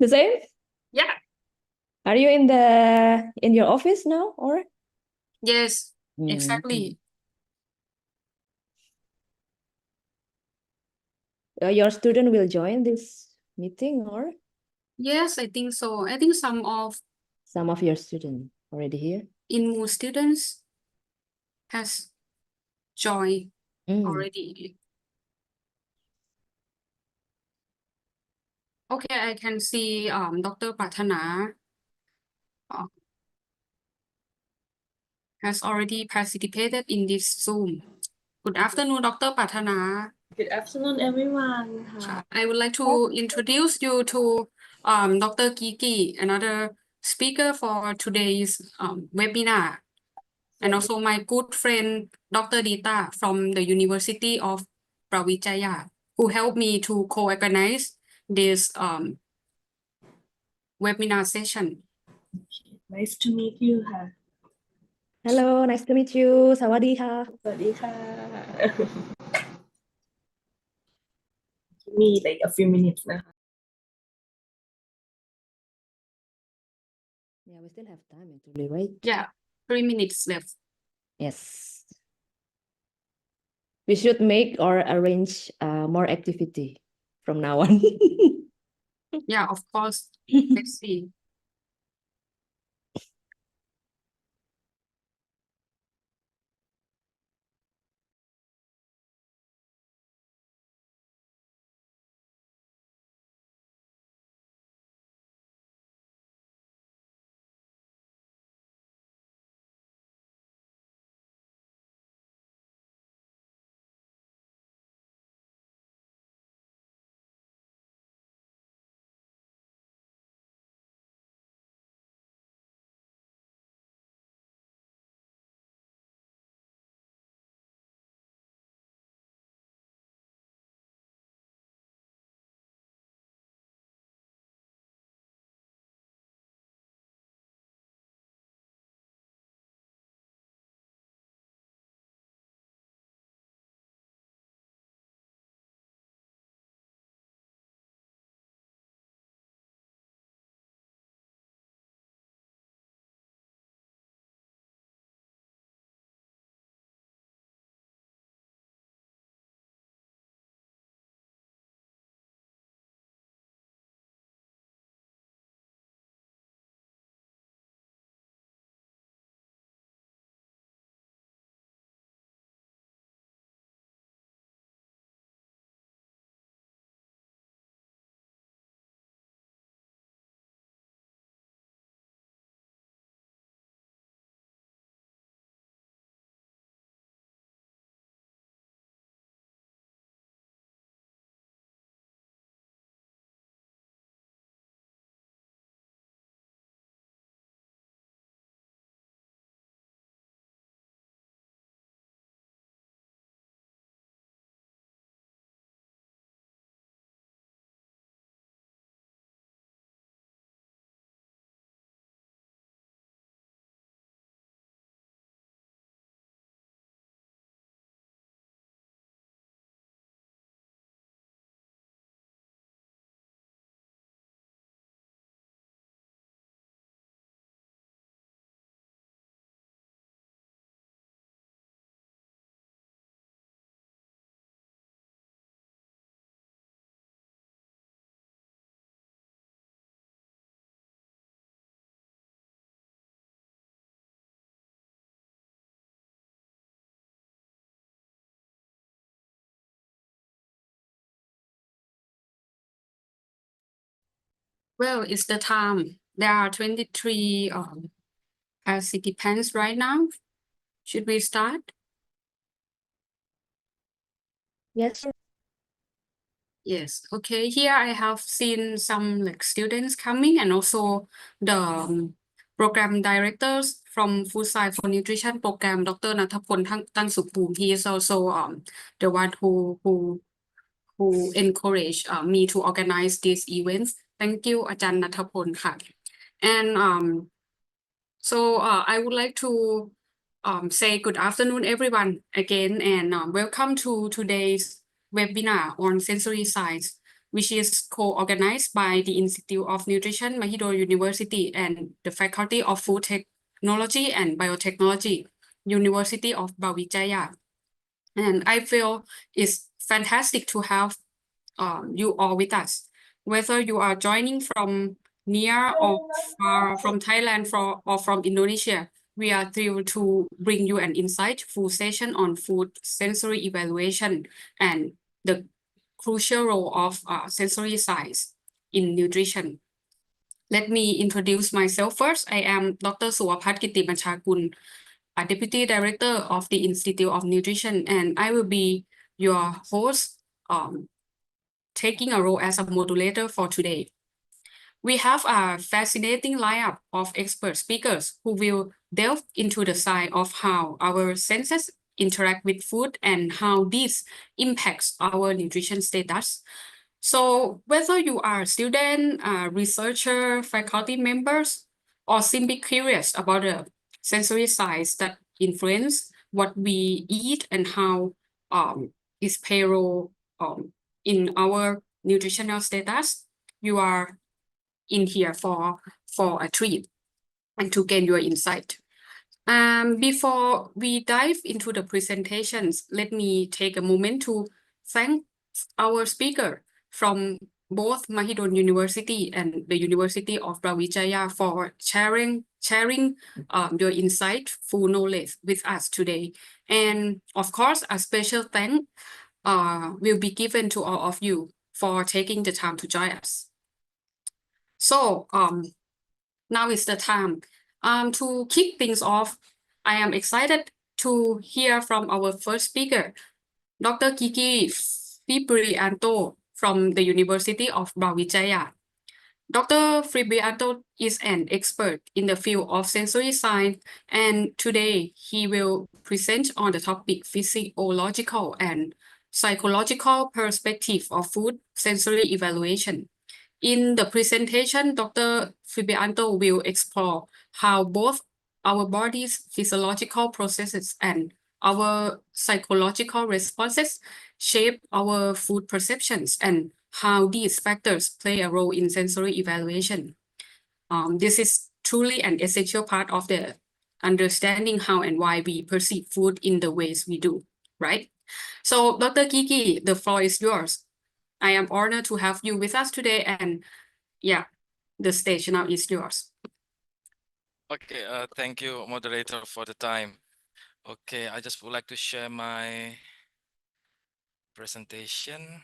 The same? Yeah. Are you in your office now or? Yes, exactly. Your student will join this meeting or Yes, I think so. I think some of your students already here? InMu students has joined Mm. already. Okay, I can see Dr. Pratana has already participated in this Zoom. Good afternoon, Dr. Pratana. Good afternoon, everyone. I would like to introduce you to Dr. Kiki, another speaker for today's webinar, and also my good friend Dr. Dita from the University of Brawijaya, who helped me to co-organize this webinar session. Nice to meet you. Hello, nice to meet you. สวัสดีค่ะ สวัสดีค่ะ Give me like a few minutes นะคะ Yeah, we still have time actually, right? Yeah, 3 minutes left. Yes. We should make or arrange more activity from now on. Yeah, of course. Let's see. Well, it's the time. There are 23 participants right now. Should we start? Yes. Yes. Okay. Here I have seen some like students coming and also the program directors from Food Science for Nutrition program, Dr. Natapon Tangsupum. He is also the one who encouraged me to organize these events. Thank you, Ajahn Natapon. And so I would like to say good afternoon, everyone, again, and welcome to today's webinar on sensory science. which is co-organized by the Institute of Nutrition, Mahidol University, and the Faculty of Food Technology and Biotechnology, University of Brawijaya. And I feel it's fantastic to have you all with us. Whether you are joining from near or far from Thailand or from Indonesia, we are thrilled to bring you an insightful session on food sensory evaluation and the crucial role of sensory science in nutrition. Let me introduce myself first. I am Dr. Suwapat Kiti Banchakul, a Deputy Director of the Institute of Nutrition, and I will be your host, taking a role as a modulator for today. We have a fascinating lineup of expert speakers who will delve into the side of how our senses interact with food and how this impacts our nutrition status. So whether you are a student, a researcher, faculty members, or simply curious about the sensory science that influence what we eat and how is payroll in our nutritional status, you are in here for a treat and to gain your insight. Before we dive into the presentations, let me take a moment to thank our speaker from both Mahidol University and the University of Brawijaya for sharing your insightful knowledge with us today. And of course, a special thank will be given to all of you for taking the time to join us. So now is the time. To kick things off, I am excited to hear from our first speaker, Dr. Kiki Fibrianto from the University of Brawijaya. Dr. Fibrianto is an expert in the field of sensory science, and today he will present on the topic physiological and psychological perspective of food sensory evaluation. In the presentation, Dr. Fibrianto will explore how both our body's physiological processes and our psychological responses shape our food perceptions and how these factors play a role in sensory evaluation. This is truly an essential part of the understanding how and why we perceive food in the ways we do, right? So, Dr. Kiki, the floor is yours. I am honored to have you with us today, and yeah, the stage now is yours. Okay, thank you, moderator, for the time. Okay, I just would like to share my presentation.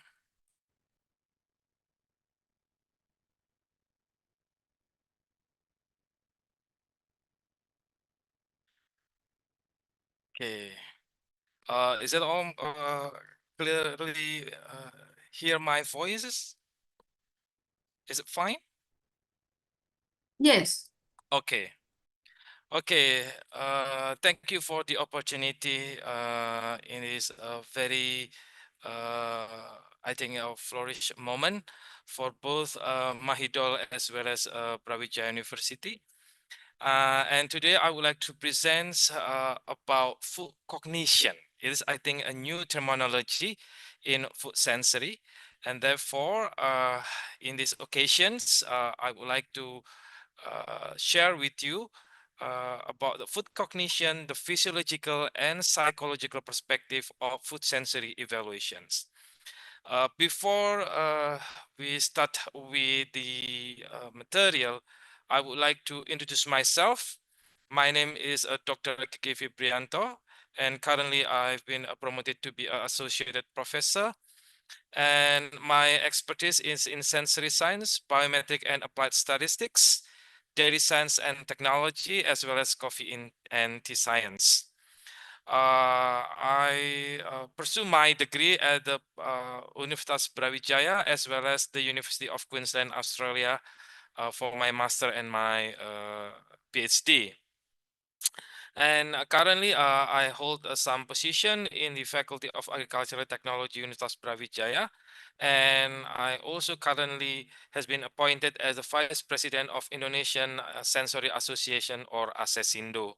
Okay, is it all clearly hear my voices? Is it fine? Yes. Okay. Okay, thank you for the opportunity in this very, I think, a flourish moment for both Mahidol as well as Brawijaya University. And today I would like to present about food cognition. It is, I think, a new terminology in food sensory. And therefore, in these occasions, I would like to share with you about the food cognition, the physiological and psychological perspective of food sensory evaluations. Before we start with the material, I would like to introduce myself. My name is Dr. Kiki Fibrianto, and currently I've been promoted to be an associate professor. And my expertise is in sensory science, biometric and applied statistics, dairy science and technology, as well as coffee and tea science. I pursue my degree at the Universitas Brawijaya as well as the University of Queensland, Australia, for my master and my PhD. And currently, I hold some position in the Faculty of Agricultural Technology, Universitas Brawijaya, and I also currently has been appointed as the Vice President of Indonesian Sensory Association, or ASESINDO.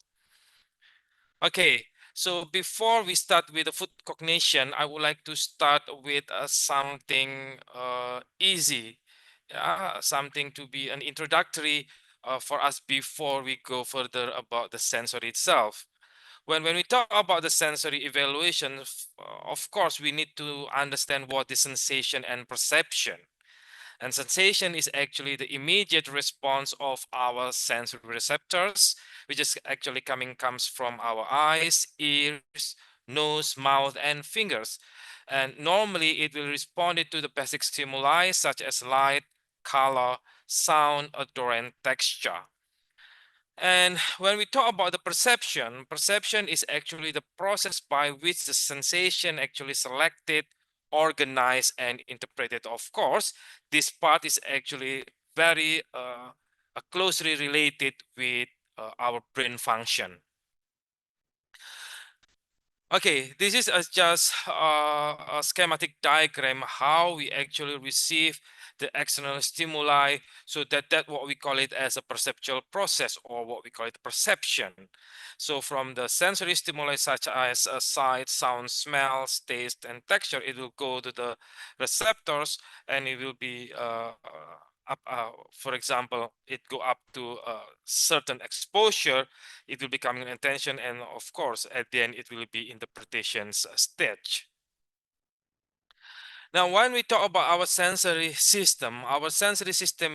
Okay, So before we start with the food cognition, I would like to start with something easy, something to be an introductory for us before we go further about the sensory itself. When we talk about the sensory evaluation, of course, we need to understand what is sensation and perception. And sensation is actually the immediate response of our sensory receptors, which is actually comes from our eyes, ears, nose, mouth, and fingers. And normally it will respond to the basic stimuli such as light, color, sound, odor, and texture. And when we talk about the perception is actually the process by which the sensation actually selected, organized, and interpreted. Of course, this part is actually very closely related with our brain function. Okay, this is just a schematic diagram how we actually receive the external stimuli, so that what we call it as a perceptual process, or what we call it perception. So from the sensory stimuli such as sight, sound, smell, taste, and texture, it will go to the receptors, and it will be for example, it go up to a certain exposure, it will become an attention, and of course at the end it will be interpretations stage. Now, when we talk about our sensory system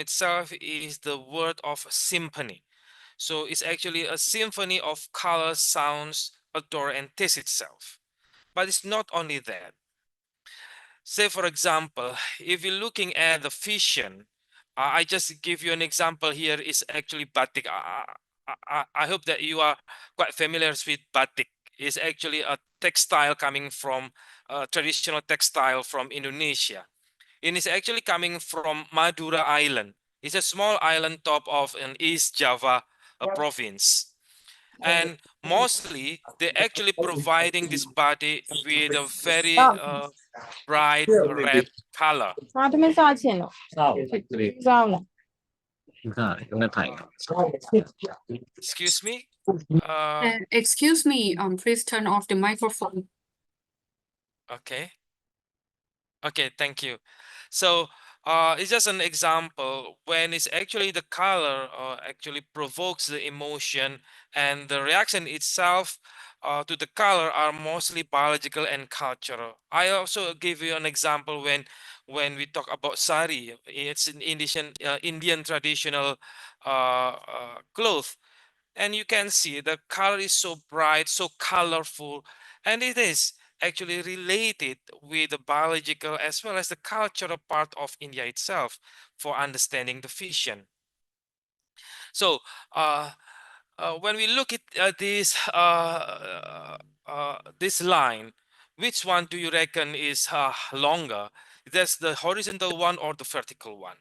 itself is the word of symphony. So it's actually a symphony of colors, sounds, odor, and taste itself. But it's not only that. Say, for example, if you're looking at the vision, I just give you an example here is actually batik. I hope that you are quite familiar with batik. It's actually a textile coming from traditional textile from Indonesia. It is actually coming from Madura Island. It's a small island top of an East Java province. And mostly they're actually providing this body with a very bright red color. Excuse me. Excuse me, please turn off the microphone. Okay. Okay, thank you. So it's just an example when it's actually the color actually provokes the emotion, and the reaction itself to the color are mostly biological and cultural. I also give you an example when we talk about sari. It's an Indian traditional cloth. And you can see the color is so bright, so colorful, and it is actually related with the biological as well as the cultural part of India itself for understanding the vision. So when we look at this line, which one do you reckon is longer? That's the horizontal one or the vertical one?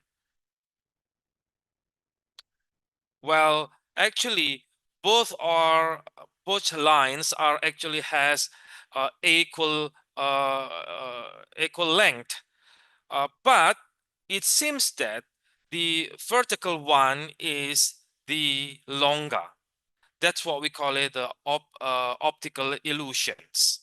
Well, actually, both lines are actually has equal length, but it seems that the vertical one is the longer. That's what we call it the optical illusions.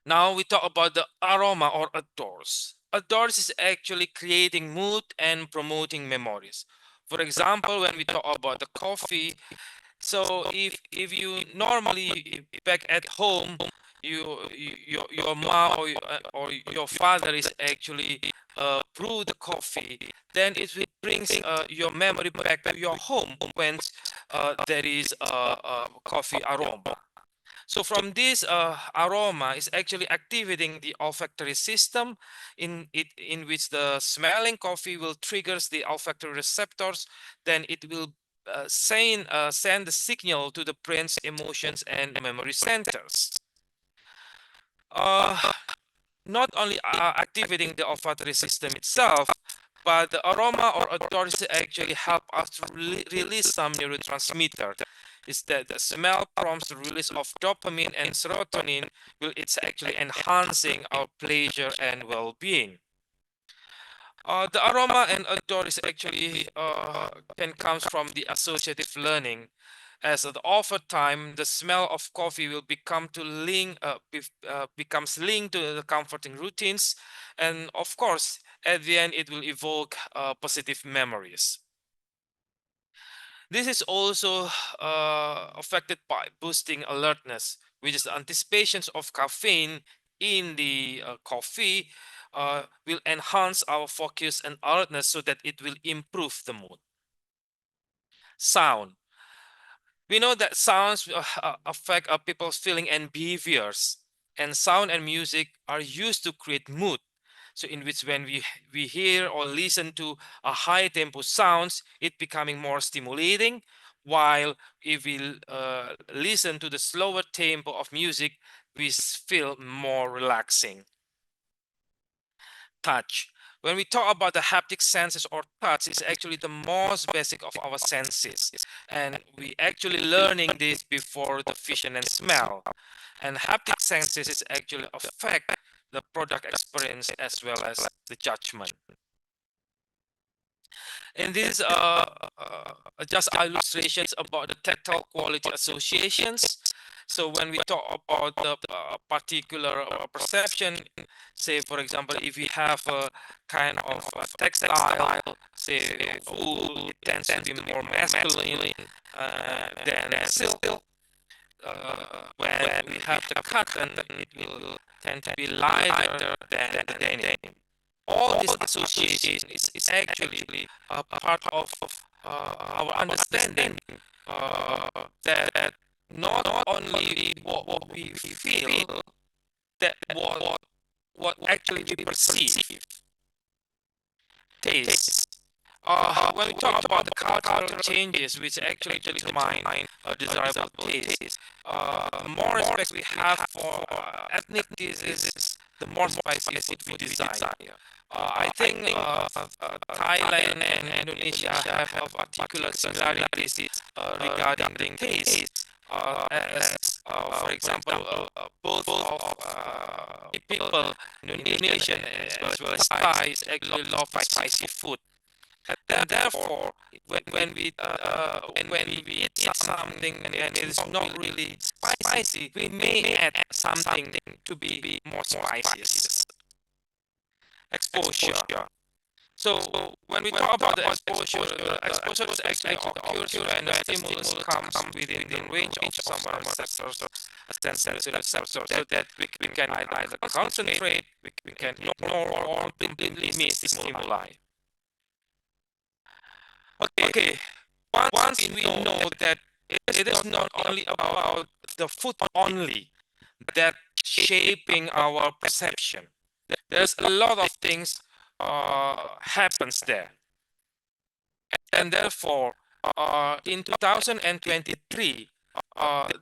Now we talk about the aroma or odors. Odors is actually creating mood and promoting memories. For example, when we talk about the coffee, so if you normally back at home, your mom or your father is actually brew the coffee, then it brings your memory back to your home when there is a coffee aroma. So from this aroma is actually activating the olfactory system in which the smelling coffee will triggers the olfactory receptors. Then it will send the signal to the brain's emotions and memory centers. Not only activating the olfactory system itself, but the aroma or odors actually help us to release some neurotransmitter. Is that the smell prompts the release of dopamine and serotonin, it's actually enhancing our pleasure and well-being. The aroma and odor is actually can comes from the associative learning, As over time, the smell of coffee will becomes linked to the comforting routines, and of course, at the end, it will evoke positive memories. This is also affected by boosting alertness, which is the anticipations of caffeine in the coffee will enhance our focus and alertness so that it will improve the mood. Sound. We know that sounds affect people's feeling and behaviors, and sound and music are used to create mood. So in which when we hear or listen to a high tempo sounds, it becoming more stimulating, while if we listen to the slower tempo of music, we feel more relaxing. Touch. When we talk about the haptic senses or touch, is actually the most basic of our senses, and we actually learning this before the vision and smell. And haptic senses is actually affect the product experience as well as the judgment. And these are just illustrations about the tactile quality associations. So when we talk about the particular perception, say for example, if we have a kind of textile, say wool, it tends to be more masculine than silk. When we have the cotton, it will tend to be lighter than the denim. All this association is actually a part of our understanding that not only what we feel, that what actually we perceive. Taste. When we talk about the cultural changes which actually determine a desirable taste, the more respect we have for ethnic dishes, the more spicy food we desire. I think Thailand and Indonesia have a particular similarities regarding the taste. For example, both of people in Indonesia as well as Thais actually love spicy food. And therefore, when we eat something and it is not really spicy, we may add something to be more spicy. Exposure. So when we talk about the exposure is actually occurs when the stimulus comes within the range of some receptors, sensory receptors, so that we can either concentrate, we can ignore, or completely miss the stimuli. Okay, once we know that it is not only about the food only that shaping our perception. There's a lot of things happens there. And therefore, in 2023,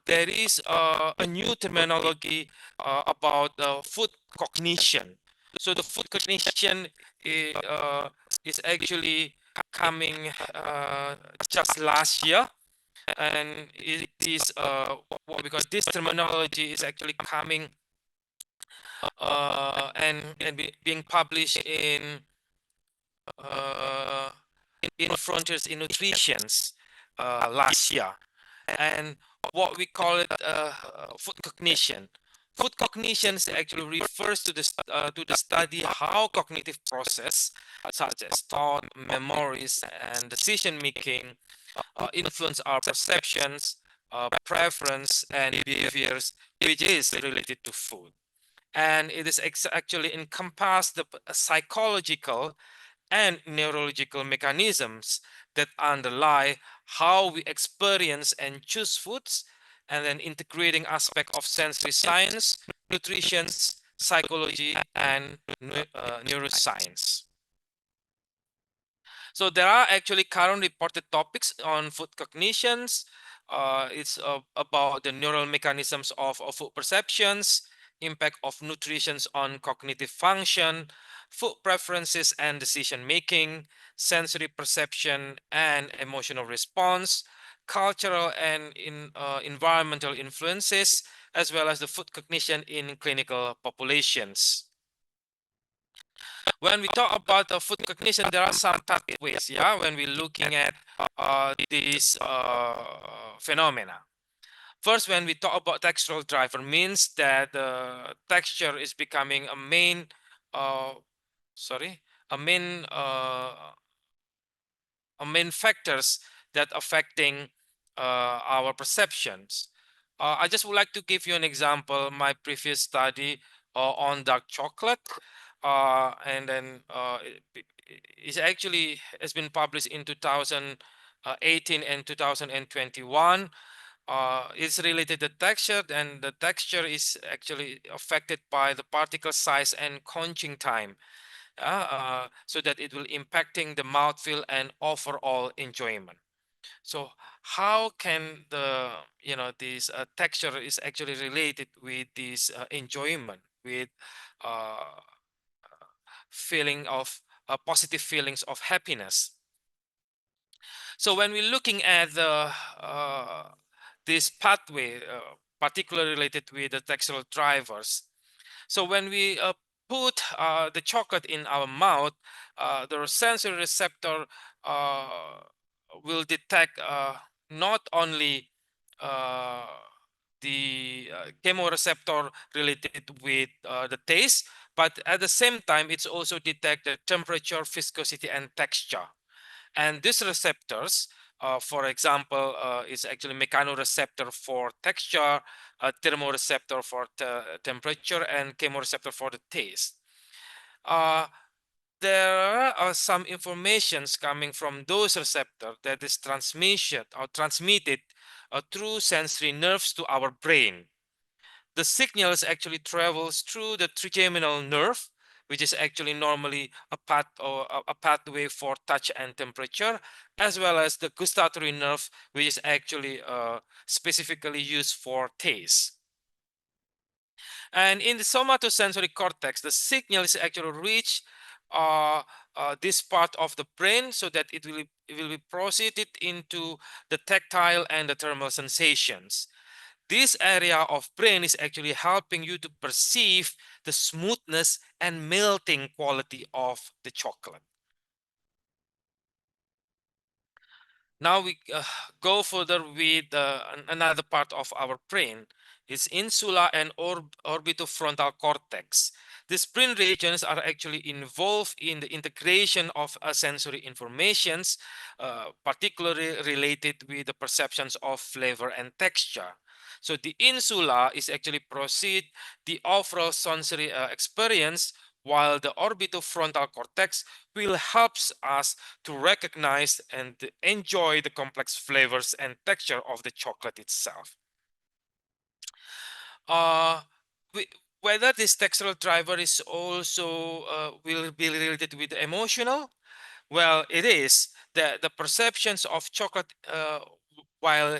there is a new terminology about food cognition. So the food cognition is actually coming just last year, and it is what we call this terminology is actually coming and being published in Frontiers in Nutritions last year, and what we call it food cognition. Food cognition actually refers to the study how cognitive process such as thought, memories, and decision making influence our perceptions, preference, and behaviors, which is related to food. And it is actually encompass the psychological and neurological mechanisms that underlie how we experience and choose foods, and then integrating aspect of sensory science, nutrition, psychology, and neuroscience. So there are actually current reported topics on food cognitions. It's about the neural mechanisms of food perceptions, impact of nutrition on cognitive function, food preferences and decision making, sensory perception and emotional response, cultural and environmental influences, as well as the food cognition in clinical populations. When we talk about food cognition, there are some pathways, yeah, when we're looking at these phenomena. First, when we talk about textural driver, means that the texture is becoming a main, factors that affecting our perceptions. I just would like to give you an example. My previous study on dark chocolate, and then it actually has been published in 2018 and 2021. It's related to texture, and the texture is actually affected by the particle size and conching time, so that it will impacting the mouthfeel and overall enjoyment. So how can the this texture is actually related with this enjoyment, with feeling of positive feelings of happiness? So when we're looking at the this pathway, particularly related with the textural drivers. So when we put the chocolate in our mouth, the sensory receptor will detect not only the chemoreceptor related with the taste, but at the same time, it's also detect the temperature, viscosity, and texture. And these receptors, for example, is actually mechanoreceptor for texture, thermoreceptor for temperature, and chemoreceptor for the taste. There are some informations coming from those receptors that is transmitted through sensory nerves to our brain. The signals actually travels through the trigeminal nerve, which is actually normally a pathway for touch and temperature, as well as the gustatory nerve, which is actually specifically used for taste. And in the somatosensory cortex, the signal is actually reach this part of the brain, so that it will be proceeded into the tactile and the thermal sensations. This area of brain is actually helping you to perceive the smoothness and melting quality of the chocolate. Now we go further with another part of our brain. It's insula and orbitofrontal cortex. These brain regions are actually involved in the integration of sensory informations, particularly related with the perceptions of flavor and texture. So the insula is actually proceed the overall sensory experience, while the orbitofrontal cortex will help us to recognize and enjoy the complex flavors and texture of the chocolate itself. Whether this textural driver is also will be related with emotional, well, it is. The perceptions of chocolate while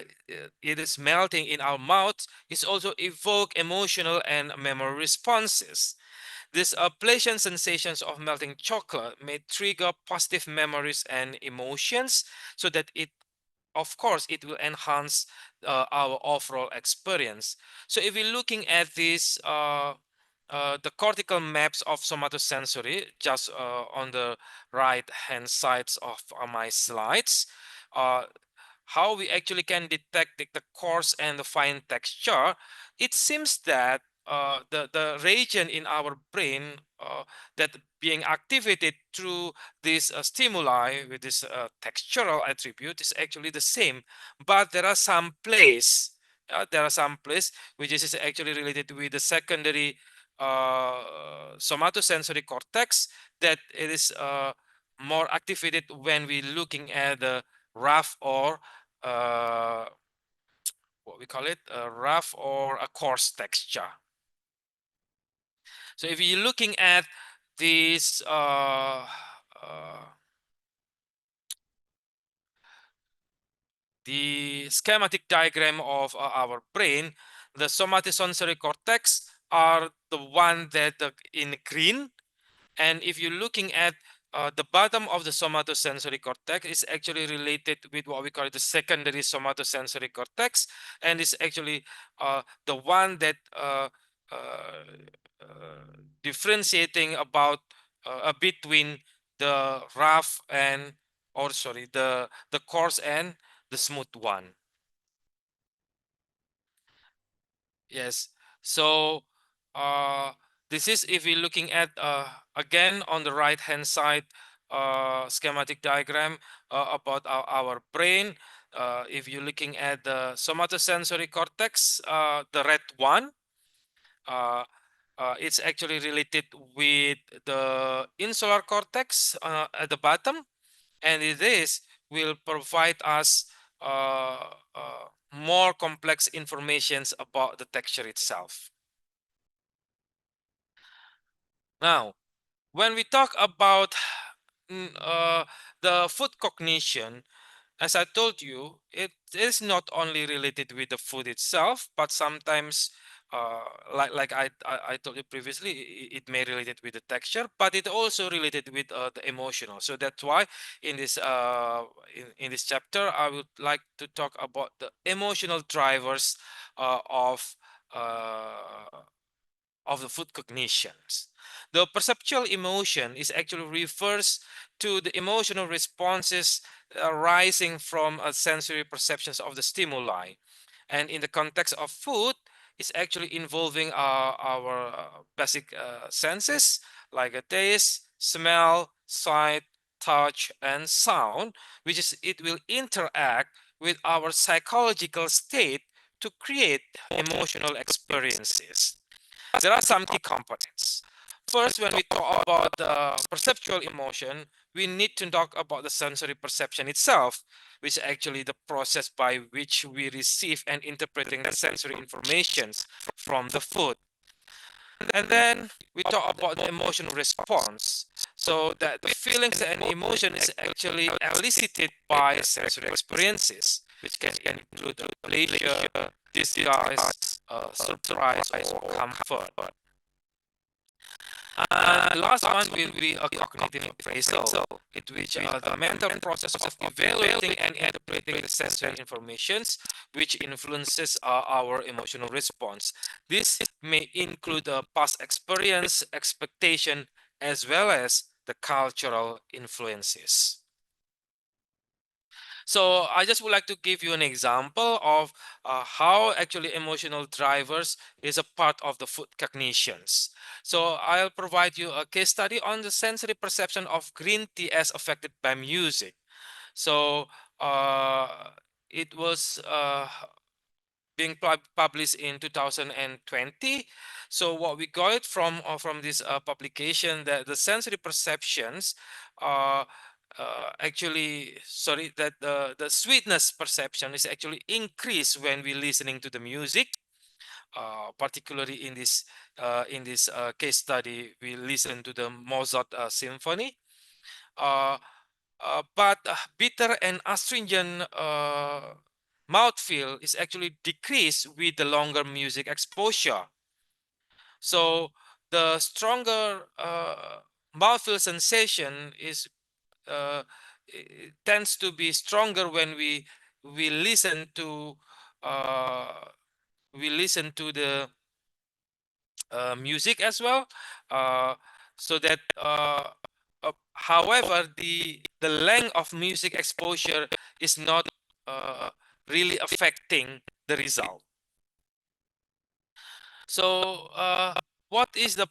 it is melting in our mouth is also evoke emotional and memory responses. These pleasant sensations of melting chocolate may trigger positive memories and emotions, so that of course, it will enhance our overall experience. So if we're looking at this, the cortical maps of somatosensory, just on the right hand sides of my slides, how we actually can detect the coarse and the fine texture, it seems that the region in our brain that being activated through this stimuli with this textural attribute is actually the same, but there are some place which is actually related with the secondary somatosensory cortex, that it is more activated when we're looking at the rough or what we call it, a rough or a coarse texture. So if you're looking at this the schematic diagram of our brain, the somatosensory cortex are the one that in green, and if you're looking at the bottom of the somatosensory cortex is actually related with what we call the secondary somatosensory cortex, and it's actually the one that differentiating about between the rough and or sorry, the coarse and the smooth one. Yes. So this is if we're looking at again on the right hand side schematic diagram about our brain. If you're looking at the somatosensory cortex, the red one, it's actually related with the insular cortex at the bottom, and this will provide us more complex informations about the texture itself. Now, when we talk about the food cognition, as I told you, it is not only related with the food itself, but sometimes, like I told you previously, it may related with the texture, but it also related with the emotional. So that's why in this in this chapter, I would like to talk about the emotional drivers of the food cognitions. The perceptual emotion is actually refers to the emotional responses arising from sensory perceptions of the stimuli. And in the context of food, it's actually involving our basic senses like a taste, smell, sight, touch, and sound, which is it will interact with our psychological state to create emotional experiences. There are some key components. First, when we talk about the perceptual emotion, we need to talk about the sensory perception itself, which is actually the process by which we receive and interpreting the sensory information from the food. And then we talk about the emotional response. So that the feelings and emotion is actually elicited by sensory experiences, which can include pleasure, disgust, surprise, or comfort. And the last one will be a cognitive appraisal, in which the mental process of evaluating and interpreting the sensory informations, which influences our emotional response. This may include past experience, expectation, as well as the cultural influences. So I just would like to give you an example of how actually emotional drivers is a part of the food cognitions. So I'll provide you a case study on the sensory perception of green tea as affected by music. So it was being published in 2020. So what we got it from this publication, that the sensory perceptions actually, sorry, that the sweetness perception is actually increased when we listening to the music. Particularly in this case study, we listen to the Mozart symphony. But bitter and astringent mouthfeel is actually decreased with the longer music exposure. So the stronger mouthfeel sensation is it tends to be stronger when we listen to the music as well. So that however, the length of music exposure is not really affecting the result. So what is the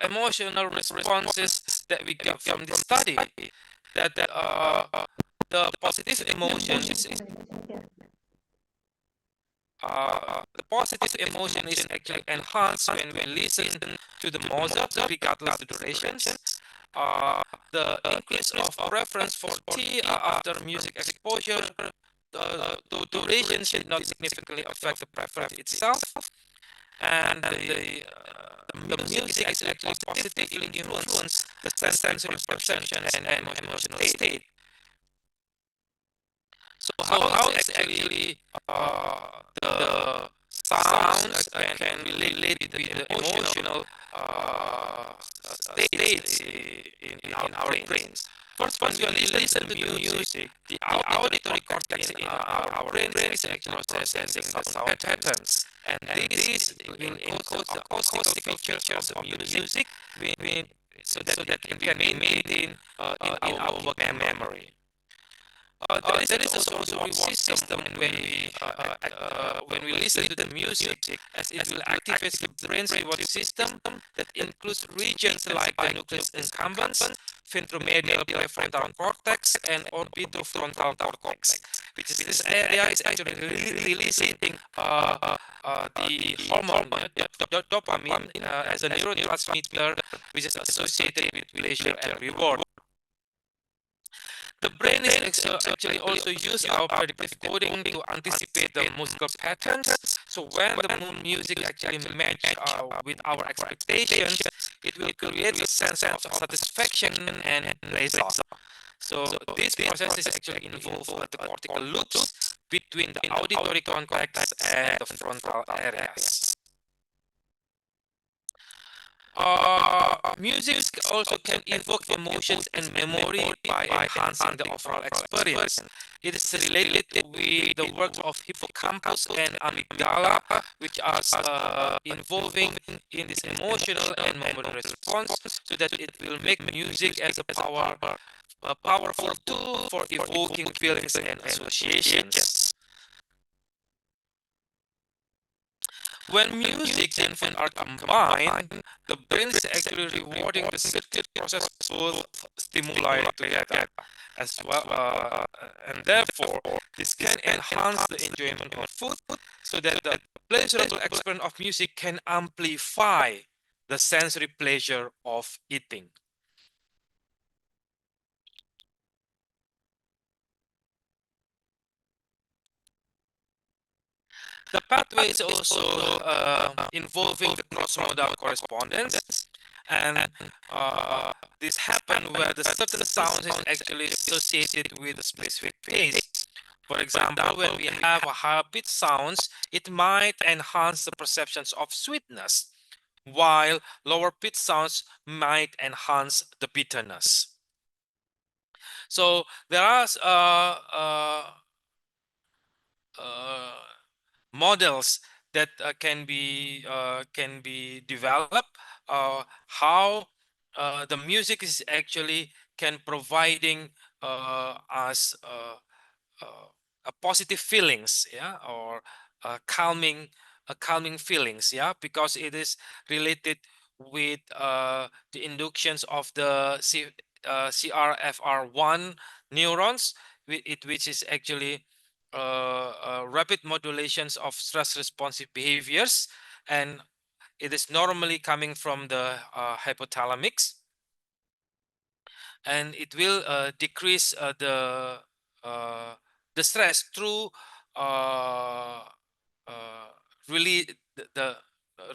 emotional responses that we get from this study? That the positive emotions, the positive emotion is actually enhanced when we listen to the Mozart, regardless of the durations. The increase of preference for tea after music exposure, the duration should not significantly affect the preference itself. And the music is actually positively influence the sensory perception and emotional state. So how actually the sounds can relate with the emotional states in our brains. First, when we listen to music, the auditory cortex in our brain is actually processing the sound patterns, and this will encode the acoustic features of the music so that it can be maintained in our memory. there is also a reward system when we listen to the music, as it will activate the brain's reward system that includes regions like the nucleus accumbens, ventromedial prefrontal cortex, and orbitofrontal cortex, which is this area is actually releasing the hormone dopamine as a neurotransmitter, which is associated with pleasure and reward. The brain is actually also use our predictive coding to anticipate the musical patterns. So when the music actually match with our expectations, it will create a sense of satisfaction and pleasure. So this process is actually involved the cortical loops between the auditory cortex and the frontal areas. Music also can evoke emotions and memory by enhancing the overall experience. It is related with the work of hippocampus and amygdala, which are involving in this emotional and memory response, so that it will make music as a powerful tool for evoking feelings and associations. When music and fun are combined, the brain is actually rewarding the circuit process both stimuli together as well, and therefore this can enhance the enjoyment of food, so that the pleasurable experience of music can amplify the sensory pleasure of eating. The pathway is also involving the cross-modal correspondence, and this happens where the certain sound is actually associated with a specific taste. For example, when we have a higher pitch sounds, it might enhance the perceptions of sweetness, while lower pitch sounds might enhance the bitterness. So there are models that can be developed, how the music is actually can providing us a positive feelings, yeah, or calming feelings, yeah, because it is related with the inductions of the CRFR1 neurons, which is actually rapid modulations of stress responsive behaviors, and it is normally coming from the hypothalamus, and it will decrease the stress through really the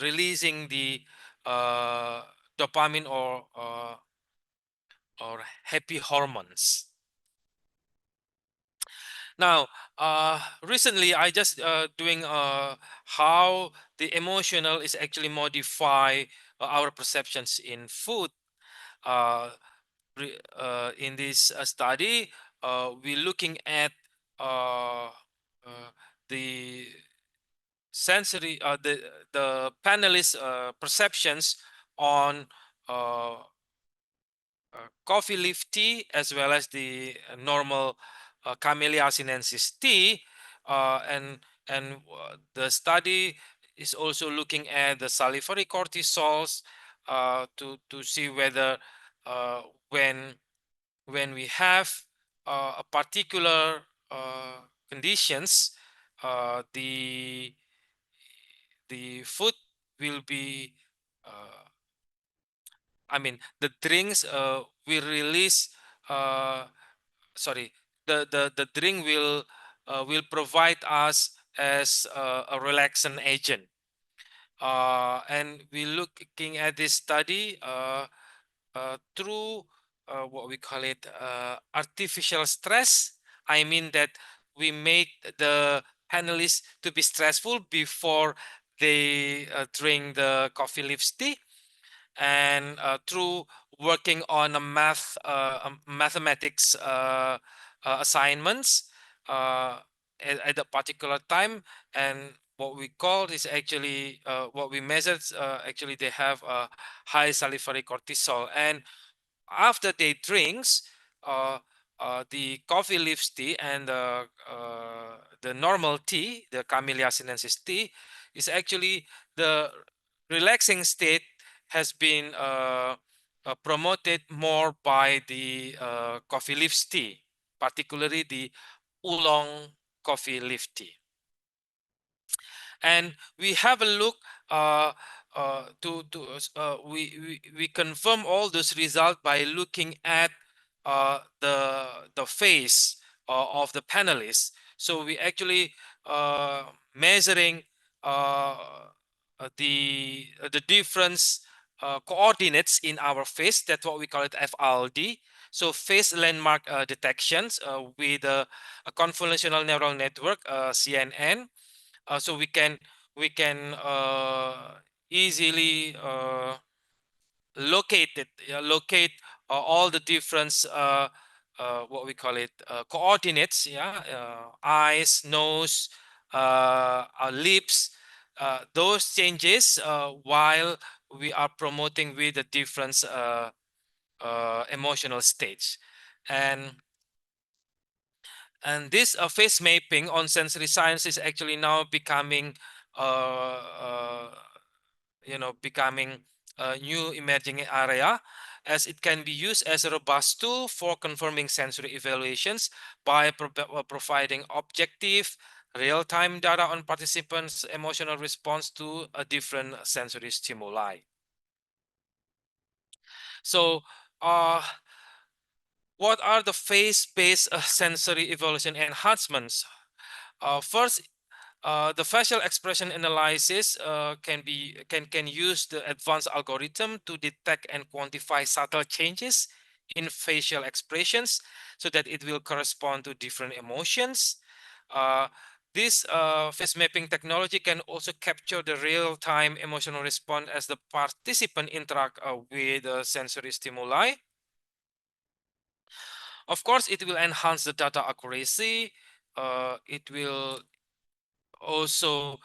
releasing the dopamine or happy hormones. Now, recently I just doing how the emotional is actually modify our perceptions in food. In this study, we're looking at the sensory, the panelists' perceptions on coffee leaf tea, as well as the normal Camellia sinensis tea, and the study is also looking at the salivary cortisols to see whether when we have a particular conditions, the food will be I mean, the drinks will release. Sorry, the drink will provide us as a relaxant agent. And we're looking at this study through what we call it artificial stress. I mean that we make the panelists to be stressful before they drink the coffee leaf tea, and through working on a mathematics assignments at a particular time, and what we call is actually what we measured, actually they have a high salivary cortisol, and after they drinks, the coffee leaves tea and the normal tea, the Camellia sinensis tea, is actually the relaxing state has been promoted more by the coffee leaves tea, particularly the oolong coffee leaf tea. And we have a look we confirm all those results by looking at the face of the panelists. So we actually measuring the difference coordinates in our face. That's what we call it FLD. So face landmark detections with a convolutional neural network CNN. So we can easily locate all the different what we call it coordinates, eyes, nose, lips, those changes while we are promoting with the different emotional states. And this face mapping on sensory science is actually now becoming becoming a new emerging area, as it can be used as a robust tool for confirming sensory evaluations by providing objective real-time data on participants' emotional response to a different sensory stimuli. So what are the face-based sensory evaluation enhancements? First, the facial expression analysis can use the advanced algorithm to detect and quantify subtle changes in facial expressions so that it will correspond to different emotions. This face mapping technology can also capture the real-time emotional response as the participant interact with the sensory stimuli. Of course, it will enhance the data accuracy. It will also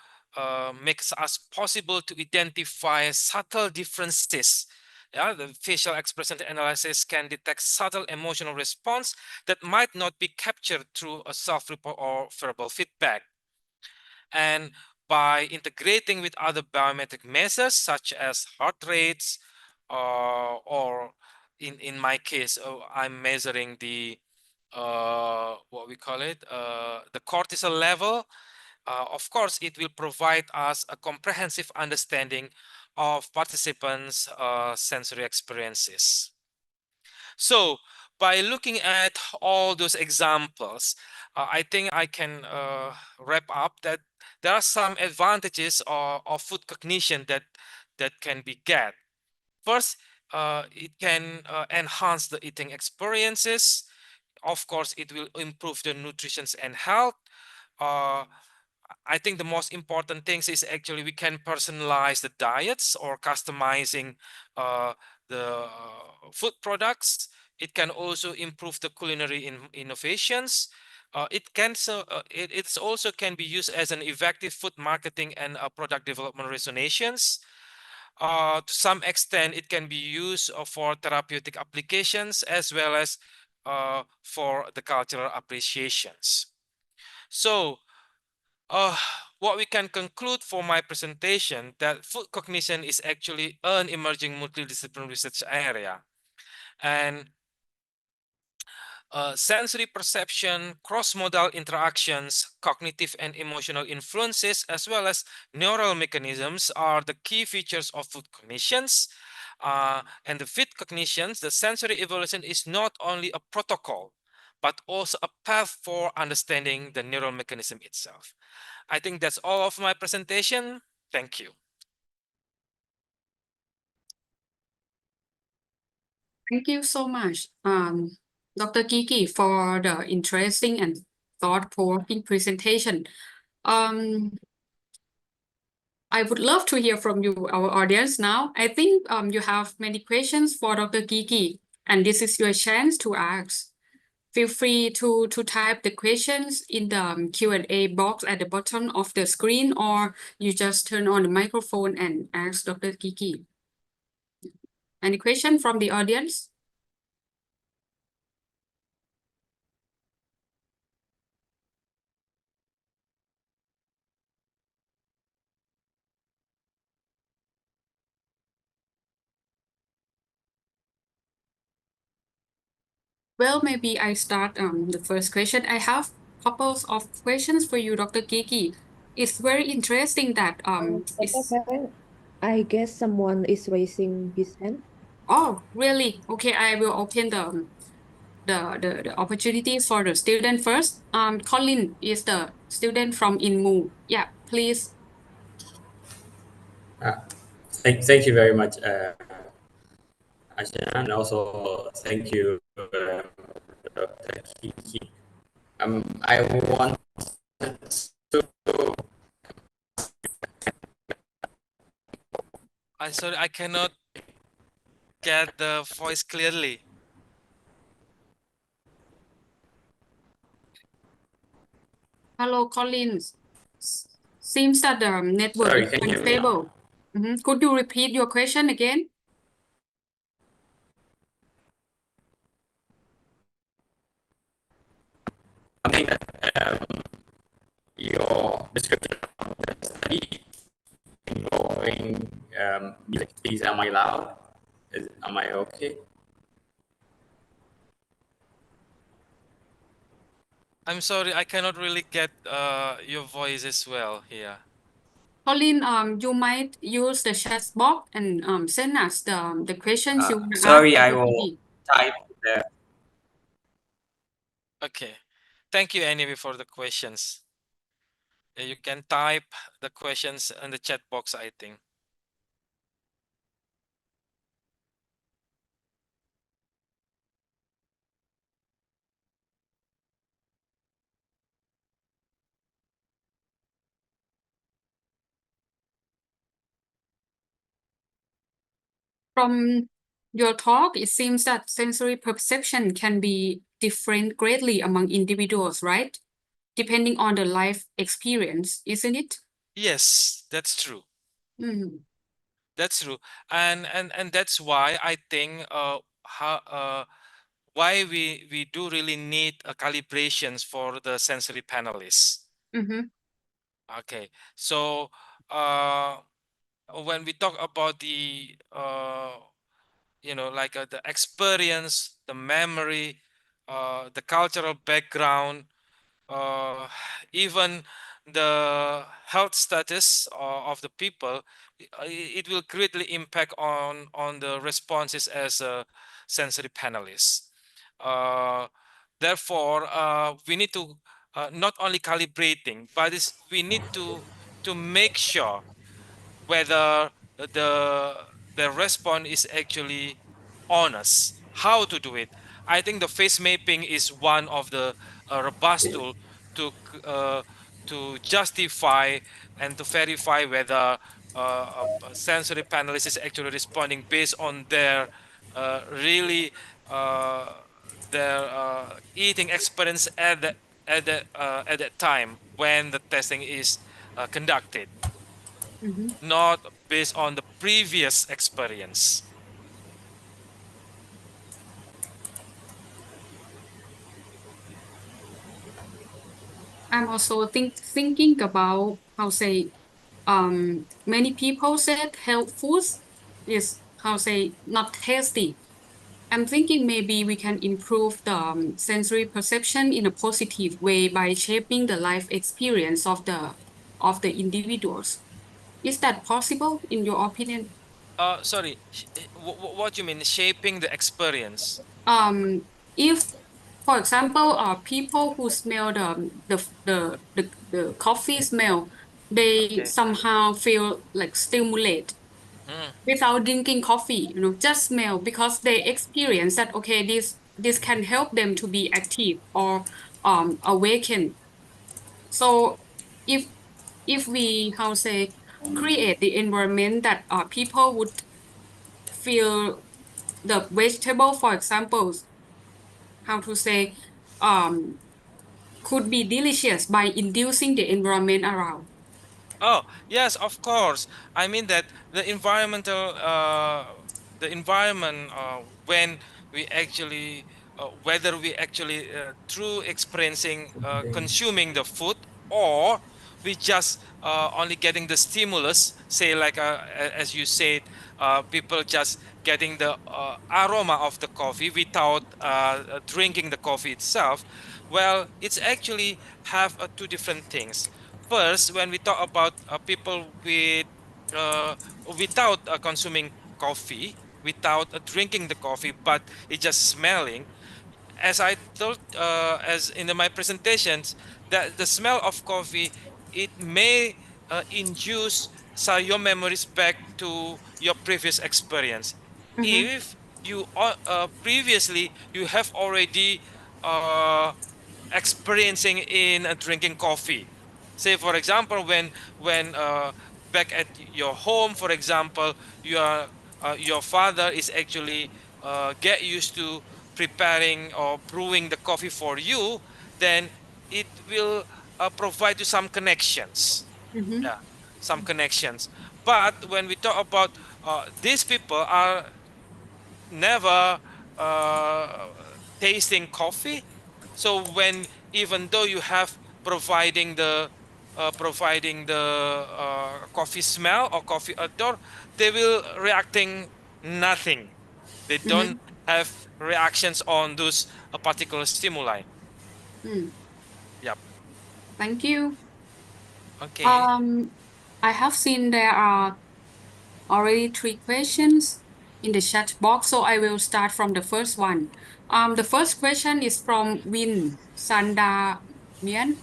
makes us possible to identify subtle differences. The facial expression analysis can detect subtle emotional response that might not be captured through a self-report or verbal feedback. And by integrating with other biometric measures such as heart rates, or in my case, I'm measuring the what we call it, the cortisol level. Of course, it will provide us a comprehensive understanding of participants' sensory experiences. So by looking at all those examples, I think I can wrap up that there are some advantages of food cognition that can be get. First, it can enhance the eating experiences. Of course, it will improve the nutrition and health. I think the most important things is actually we can personalize the diets or customizing the food products. It can also improve the culinary innovations. It's also can be used as an effective food marketing and product development resonations. To some extent, it can be used for therapeutic applications as well as for the cultural appreciations. So what we can conclude for my presentation that food cognition is actually an emerging multidisciplinary research area. And sensory perception, cross-modal interactions, cognitive and emotional influences, as well as neural mechanisms are the key features of food cognitions. And the food cognitions, the sensory evolution is not only a protocol, but also a path for understanding the neural mechanism itself. I think that's all of my presentation. Thank you. Thank you so much, Dr. Kiki, for the interesting and thought-provoking presentation. I would love to hear from you, our audience now. I think you have many questions for Dr. Kiki, and this is your chance to ask. Feel free to type the questions in the Q&A box at the bottom of the screen, or you just turn on the microphone and ask Dr. Kiki. Any question from the audience? Well, maybe I start the first question. I have couples of questions for you, Dr. Kiki. It's very interesting that Dr. Karen, I guess someone is raising his hand. oh, really? Okay, I will open the opportunities for the student first. Colin is the student from Inmu. Yeah, please. Thank you very much, Ashana, and also thank you, Dr. Kiki. I want to I sorry, I cannot get the voice clearly. Hello, Colin. Seems that the network Sorry, is can you hear me now? unstable. Could you repeat your question again? Something that your description of the study involving music. Please, am I loud? Am I okay? I'm sorry, I cannot really get your voice as well here. Colin, you might use the chat box and send us the questions you want to Sorry, ask I Dr. will Kiki. type the. Okay. Thank you anyway for the questions. You can type the questions in the chat box, I think. From your talk, it seems that sensory perception can be different greatly among individuals, right? Depending on the life experience, isn't it? Yes, that's true. Mm. That's true. And that's why I think why we do really need calibrations for the sensory panelists. Mm-hmm. Okay. So when we talk about the like the experience, the memory, the cultural background, even the health status of the people, it will greatly impact on the responses as a sensory panelist. Therefore, we need to not only calibrating, but we need to make sure whether the response is actually honest. How to do it? I think the face mapping is one of the robust tool to justify and to verify whether a sensory panelist is actually responding based on their really their eating experience at that time when the testing is conducted, Mm-hmm. not based on the previous experience. I'm also thinking about how say many people said health foods is how say not tasty. I'm thinking maybe we can improve the sensory perception in a positive way by shaping the life experience of the individuals. Is that possible in your opinion? Sorry, what you mean shaping the experience? If for example, people who smell the coffee smell, they Okay. somehow feel like stimulated Mm. without drinking coffee, just smell because they experience that okay, this can help them to be active or awaken. So if we how say create the environment that people would feel the vegetable, for example, how to say um could be delicious by inducing the environment around. Oh, yes, of course. I mean that the environment when we actually, whether we actually through experiencing consuming the food or we just only getting the stimulus, say like as you said, people just getting the aroma of the coffee without drinking the coffee itself. Well, it's actually have two different things. First, when we talk about people with without consuming coffee, without drinking the coffee, but it's just smelling, as I told, as in my presentations, that the smell of coffee, it may induce your memories back to your previous experience. If you previously you have already uh, experiencing in drinking coffee. Say, for example, when back at your home, for example, your father is actually get used to preparing or brewing the coffee for you, then it will provide you some connections. Yeah, some connections. But when we talk about these people are never uh, tasting coffee. So when even though you have providing the coffee smell or coffee odor, they will reacting nothing. They don't have reactions on those particular stimuli. Yep. Thank you. Okay. I have seen there are already 3 questions in the chat box, so I will start from the first one. The first question is from Win Sanda Mian.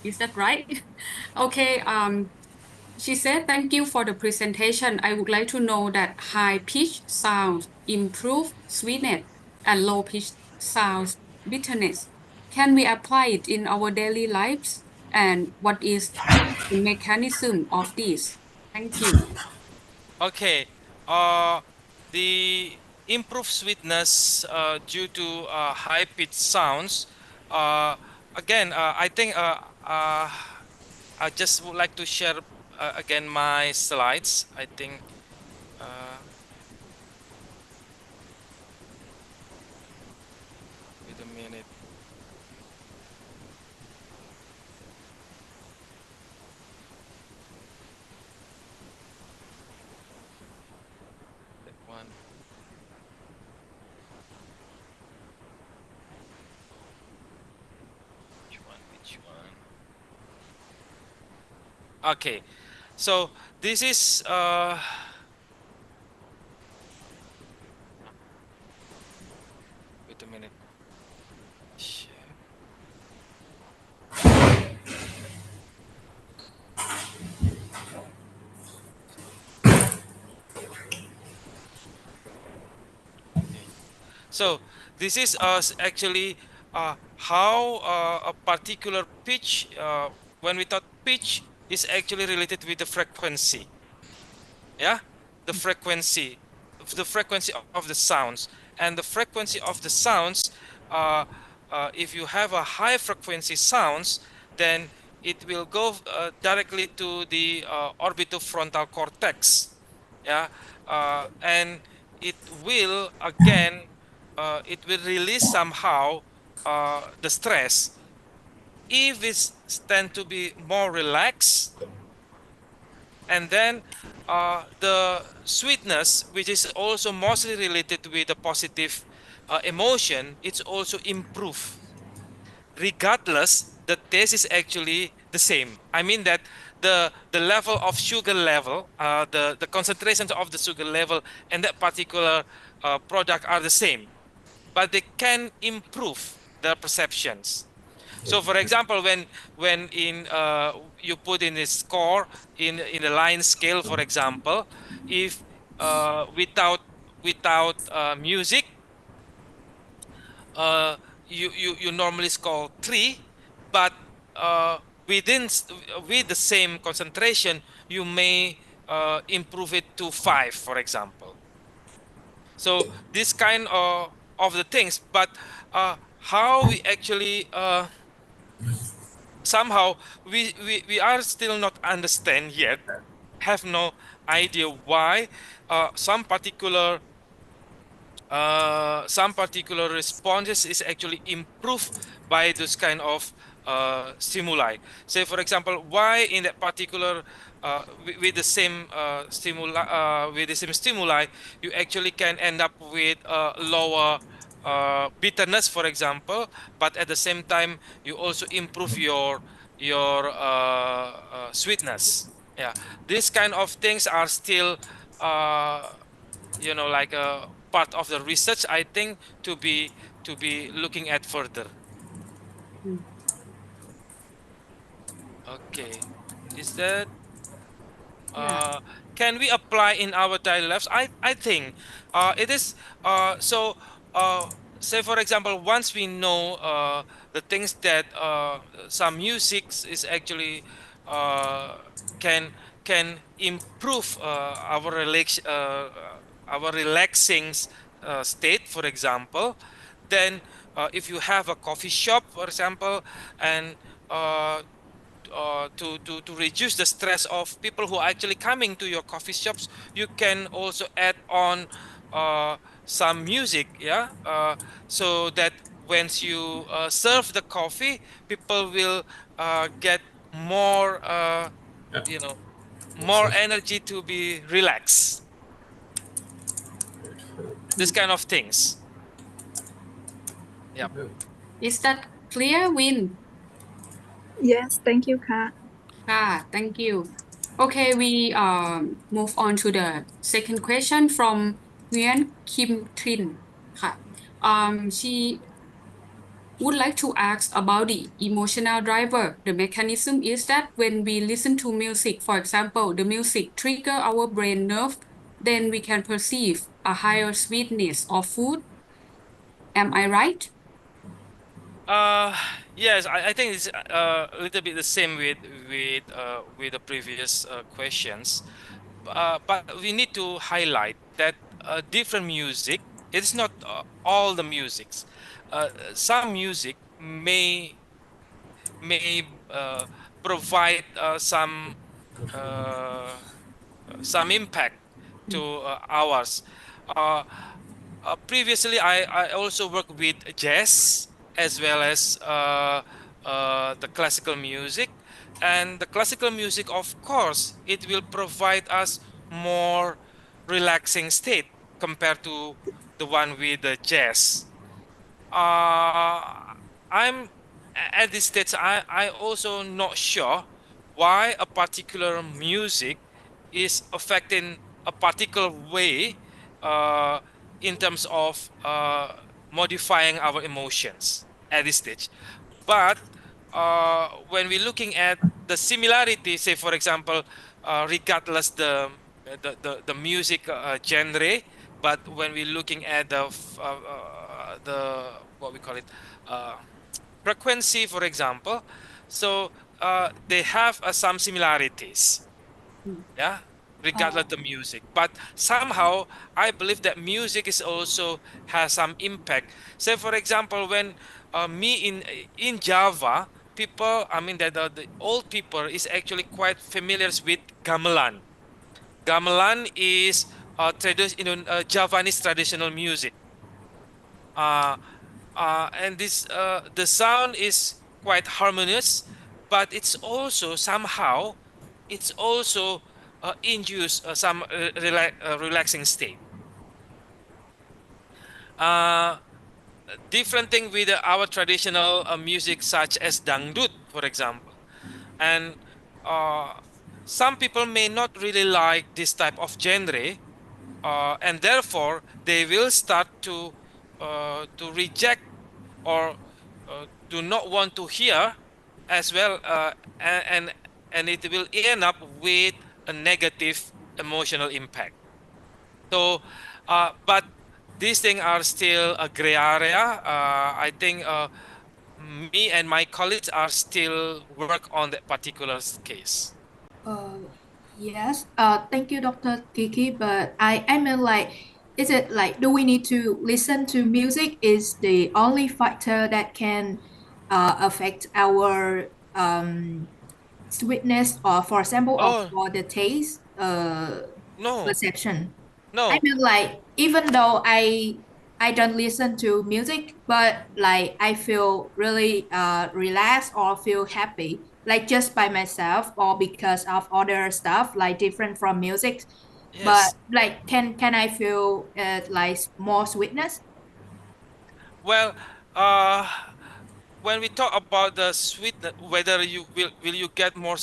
Is that right? Okay. She said, "Thank you for the presentation. I would like to know that high-pitched sounds improve sweetness and low-pitched sounds bitterness. Can we apply it in our daily lives? And what is the mechanism of this? Thank you." Okay. The improved sweetness due to high pitched sounds. Uh, Again, I think I just would like to share again my slides. I think. Wait a minute. That one. Which one? Which one? Okay. So this is wait a minute. Share. Okay. So this is actually how a particular pitch, when we thought pitch is actually related with the frequency. Yeah, the frequency of the sounds, and the frequency of the sounds, if you have a high frequency sounds, then it will go directly to the orbitofrontal cortex. Yeah, and it will again it will release somehow the stress. If it's tend to be more relaxed, and then the sweetness, which is also mostly related with the positive emotion, it's also improve. Regardless, the taste is actually the same. I mean that the level of sugar level, the concentrations of the sugar level and that particular product are the same, but they can improve the perceptions. So, for example, when in you put in a score in the line scale, for example, if without music, uh, you normally score 3, but within with the same concentration, you may improve it to 5, for example. So this kind of the things, but how we actually somehow we are still not understand yet, have no idea why some particular responses is actually improved by this kind of stimuli. Say, for example, why in that particular with the same stimuli, you actually can end up with lower bitterness, for example, but at the same time you also improve your sweetness. Yeah, these kind of things are still like a part of the research, I think, to be looking at further. Mm. Okay, is that Yeah. can we apply in our daily lives? I think it is so say for example, once we know the things that some music is actually uh, can can improve our relaxing state, for example, then if you have a coffee shop, for example, and uh, to reduce the stress of people who are actually coming to your coffee shops, you can also add on uh, some music, yeah, so that once you serve the coffee, people will get more Yeah. you know Makes more sense. energy to be relaxed, this kind of things. Yep. Is that clear, Win? Yes, thank you, Ka. Thank you. Okay, we move on to the second question from Nguyen Kim Trin. She would like to ask about the emotional driver. The mechanism is that when we listen to music, for example, the music trigger our brain nerve, then we can perceive a higher sweetness of food. Am I right? Uh, yes, I think it's a little bit the same with the previous questions. But we need to highlight that different music, it's not all the musics. Some music may provide uh, some impact to ours. Uh, Previously, I also worked with jazz as well as the classical music. And the classical music, of course, it will provide us more relaxing state compared to the one with the jazz. Uh, I'm at this stage, I also not sure why a particular music is affecting a particular way uh, in terms of modifying our emotions at this stage. But when we're looking at the similarity, say for example, regardless the music genre, but when we're looking at the what we call it uh, frequency, for example, so they have some similarities, yeah, regardless the music. But somehow I believe that music is also has some impact. Say for example, when me in Java, people, I mean that the old people is actually quite familiar with gamelan. Gamelan is Javanese traditional music. Uh, and this the sound is quite harmonious, but it's also somehow it's also induce some relaxing state. Uh, Different thing with our traditional music such as dangdut, for example, and uh, some people may not really like this type of genre, and therefore they will start to reject or do not want to hear as well, and and it will end up with a negative emotional impact. So but these things are still a gray area. I think me and my colleagues are still work on that particular case. Uh, yes. Thank you, Dr. Kiki. But I mean, like, is it like, do we need to listen to music? Is the only factor that can affect our sweetness, or for example, or Oh, for the taste no, perception? I no. mean, like, even though I don't listen to music, but like I feel really relaxed or feel happy, like just by myself or because of other stuff, like different from music. But Yes. like, can I feel like more sweetness? Well, when we talk about the sweetness, whether you will you get more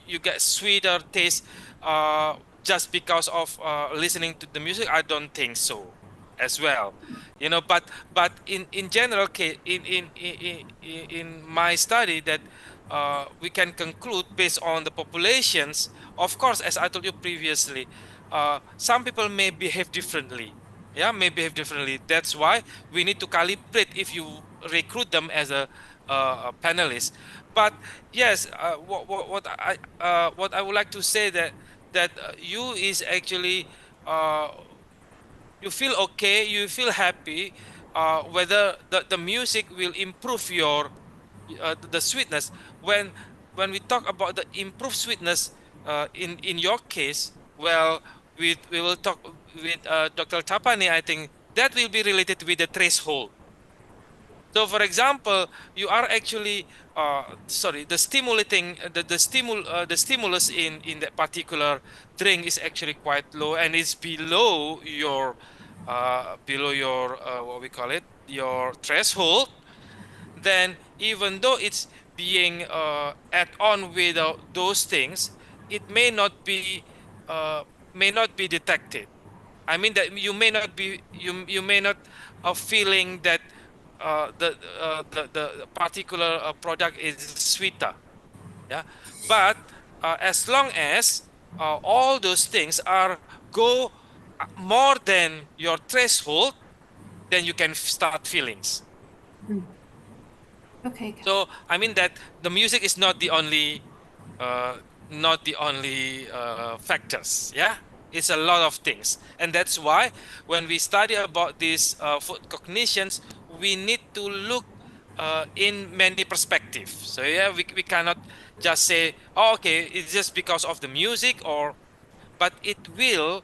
you get sweeter taste just because of listening to the music, I don't think so as well, you know. But in general case, in my study, that we can conclude based on the populations. Of course, as I told you previously, some people may behave differently. Yeah, may behave differently. That's why we need to calibrate if you recruit them as a panelist. But yes, what I would like to say, that you is actually you feel okay, you feel happy, whether the music will improve your the sweetness. When we talk about the improved sweetness, in your case, well, we will talk with Dr. Tapani. I think that will be related with the threshold. So, for example, you are actually sorry, the stimulating the stimulus in that particular drink is actually quite low, and it's below your what we call it, your threshold. Then, even though it's being add on with those things, it may not be detected. I mean that you may not feeling that the particular product is sweeter. Yeah, but as long as all those things are go more than your threshold, then you can start feelings. Okay. So I mean that the music is not the only uh, factors. Yeah, it's a lot of things, and that's why when we study about these food cognitions, we need to look in many perspectives. So yeah, we cannot just say, oh, okay, it's just because of the music, or but it will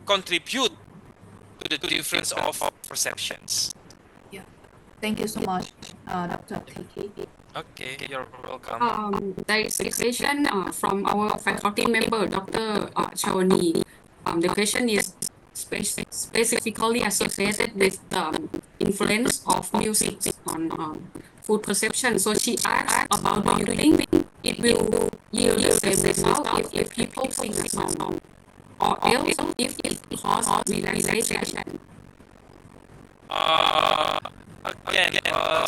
contribute to the difference of perceptions. Yeah. Thank you so much, Dr. Kiki. Okay, you're welcome. There is a question from our faculty member, Dr. Chavani. The question is specifically associated with the influence of music on food perception. So she asked about, do you think it will yield the same result if people sing a song, or else if it causes relaxation? Again,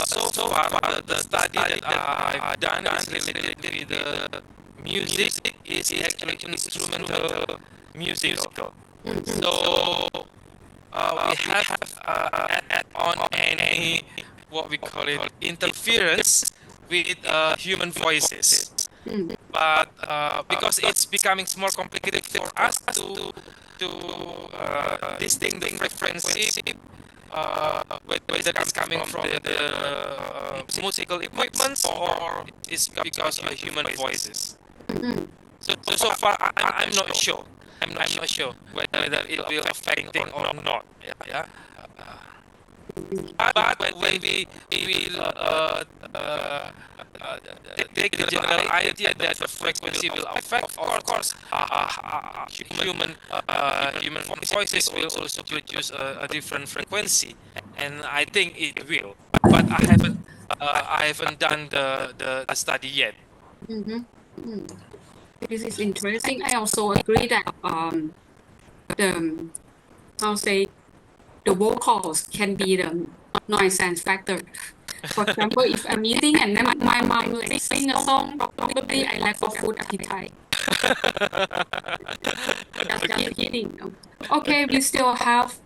so far the study that I've done is related with the music is actually instrumental musical. So we have add on any what we call it interference with human voices. But because it's becoming more complicated for us to distinguish the frequency, whether it's coming from the musical equipment or it's because of human voices. So far, I'm not sure. I'm not sure whether it will affect or not. Yeah. But when we take the general idea that the frequency will affect, of course, human voices will also produce a different frequency, and I think it will. But I haven't done the study yet. This is interesting. I also agree that the vocals can be the noise and factor. For example, if I'm eating and then my mom like sing a song, probably I lack of food appetite. Just kidding. Okay, we still have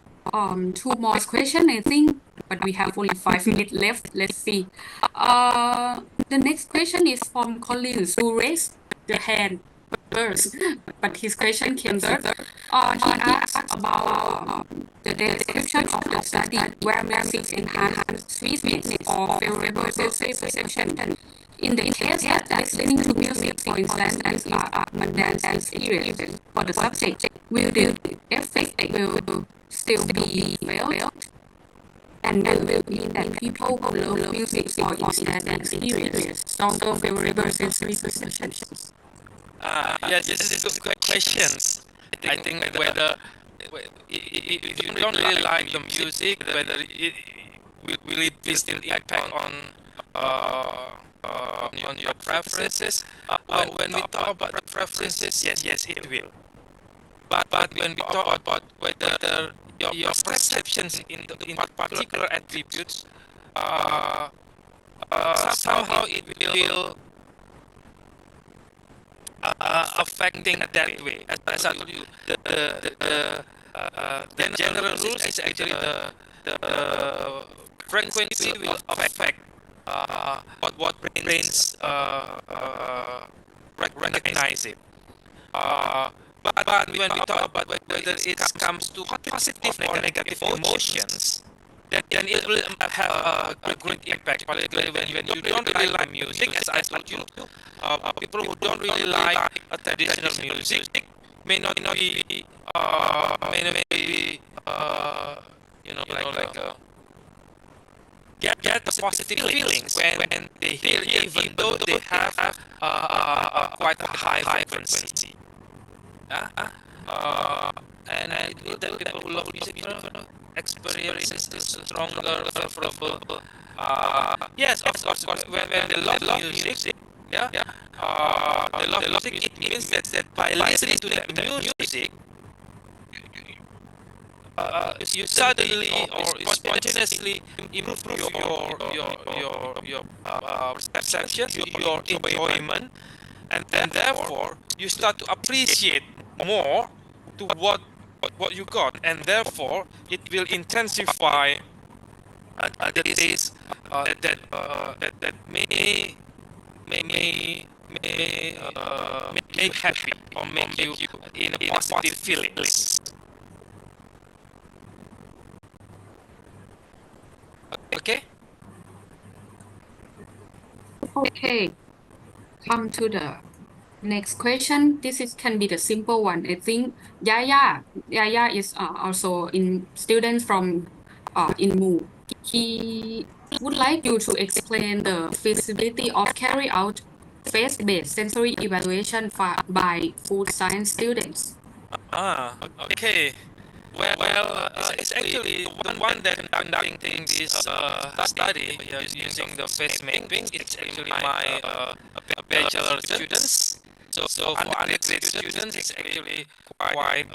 two more questions, I think, but we have only 5 minutes left. Let's see. The next question is from Collins, who raised the hand first, but his question came third. He asked about the description of the study where music enhances sweetness or favorable perception. In the case that listening to music, for instance, is a mundane experience for the subject, will the effect will still be felt, and will mean that people who love music or instead experience stronger favorable sensory perceptions. Yes, this is a good questions. I think whether if you don't really like the music, whether it will it still impact on your preferences. When we talk about the preferences, yes, it will. But when we talk about whether your perceptions in particular attributes, somehow it will affecting that way. As I told you, the general rules is actually the frequency will affect what brains recognize it. But when we talk about whether it comes to positive or negative emotions, then it will have a great impact, particularly when you don't really like music. As I told you, people who don't really like a traditional music may not be get the positive feelings when they hear, even though they have quite a high frequency. And the people who love music experience this stronger, favorable. Yes, of course, when they love music, they love music. It means that by listening to that music, you suddenly or spontaneously improve your perception, your enjoyment, and therefore you start to appreciate more to what you got, and therefore it will intensify the taste that may make happy or make you in a positive feelings. Okay. Okay, come to the next question. Can be the simple one. I think Yaya is also in student from in MOOC. He would like you to explain the feasibility of carry out face-based sensory evaluation by food science students. Okay. Well, it's actually the one that conducting this study using the face mapping. It's actually my bachelor students. So for undergraduate students, it's actually quite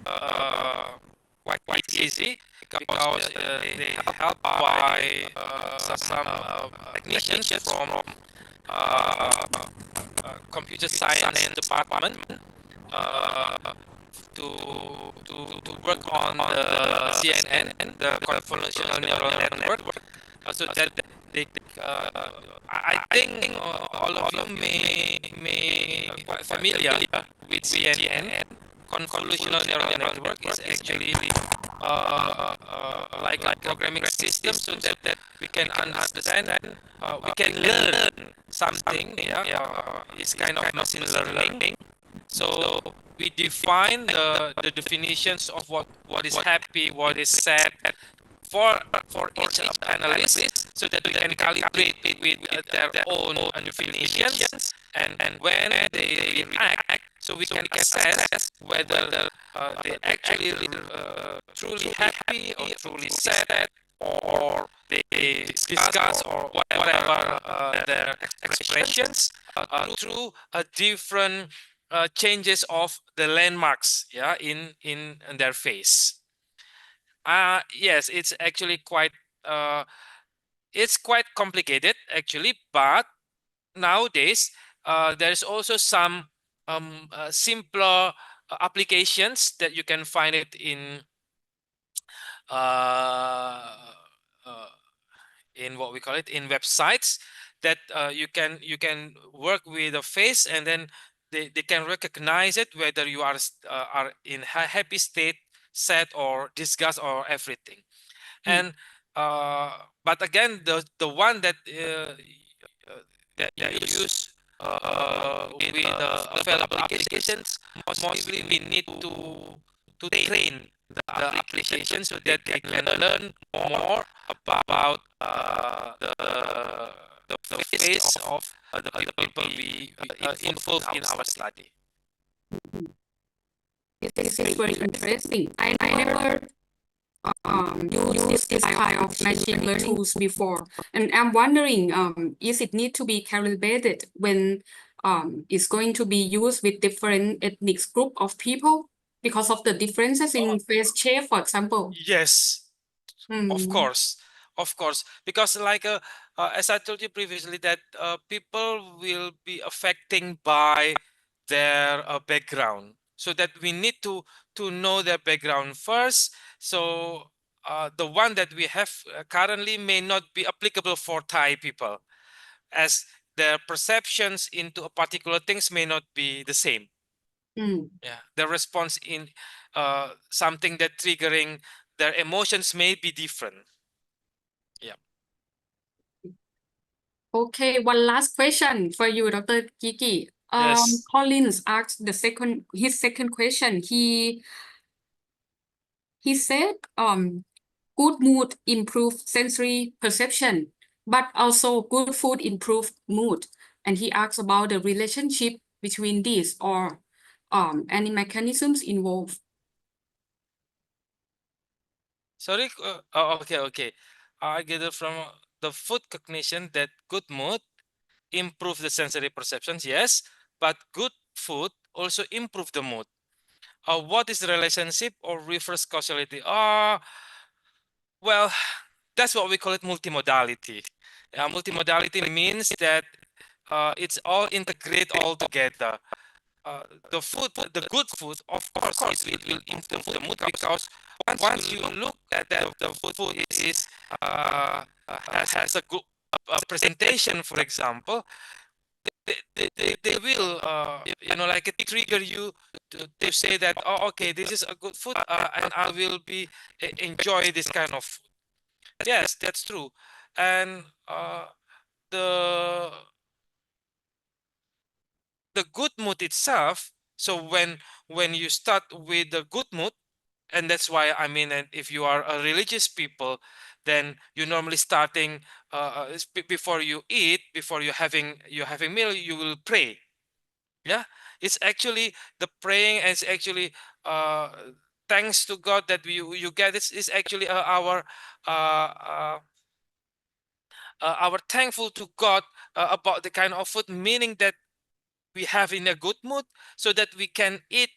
easy because they help by some technicians from computer science department to work on the CNN, the convolutional neural network, so that they, I think all of you may be quite familiar with CNN. Convolutional neural network is actually like a programming system, so that we can understand and we can learn something. It's kind of machine learning. So we define the definitions of what is happy, what is sad for each analyst, so that we can calibrate it with their own definitions, and when they react, so we can assess whether they actually truly happy or truly sad, or they discuss or whatever their expressions through a different changes of the landmarks in their face. Yes, it's actually quite complicated actually, but nowadays there's also some simpler applications that you can find it in what we call it in websites, that you can work with a face, and then they can recognize it whether you are in a happy state, sad or disgust or everything. And but again, the one that you use with the available applications, mostly we need to train the application so that they can learn more about the phase of the people we involved in our study. This is very interesting. I never used this kind of machine learning tools before, and I'm wondering, is it need to be calibrated when it's going to be used with different ethnic group of people because of the differences in face shape, for example? Yes, of Hmm. course, because like as I told you previously, that people will be affecting by their background, so that we need to know their background first. So the one that we have currently may not be applicable for Thai people, as their perceptions into a particular things may not be the same. Yeah, the response in something that triggering their emotions may be different. Yeah. Okay, one last question for you, Dr. Kiki. Yes. Collins asked his second question. He said, good mood improve sensory perception, but also good food improve mood. And he asks about the relationship between these or any mechanisms involved. Sorry. Okay. I get it from the food cognition that good mood improve the sensory perceptions. Yes, but good food also improve the mood. What is the relationship or reverse causality? Well, that's what we call it multimodality. Multimodality means that it's all integrate all together. The good food, of course, it will improve the mood, because once you look at that, the food is has a good presentation, for example, they will like it trigger you to say that, oh, okay, this is a good food, and I will be enjoy this kind of food. Yes, that's true. And the good mood itself, so when you start with the good mood, and that's why I mean, and if you are a religious people, then you normally starting before you eat, before you having meal, you will pray. Yeah, it's actually the praying, and it's actually thanks to God that you get this is actually our thankful to God about the kind of food, meaning that we have in a good mood, so that we can eat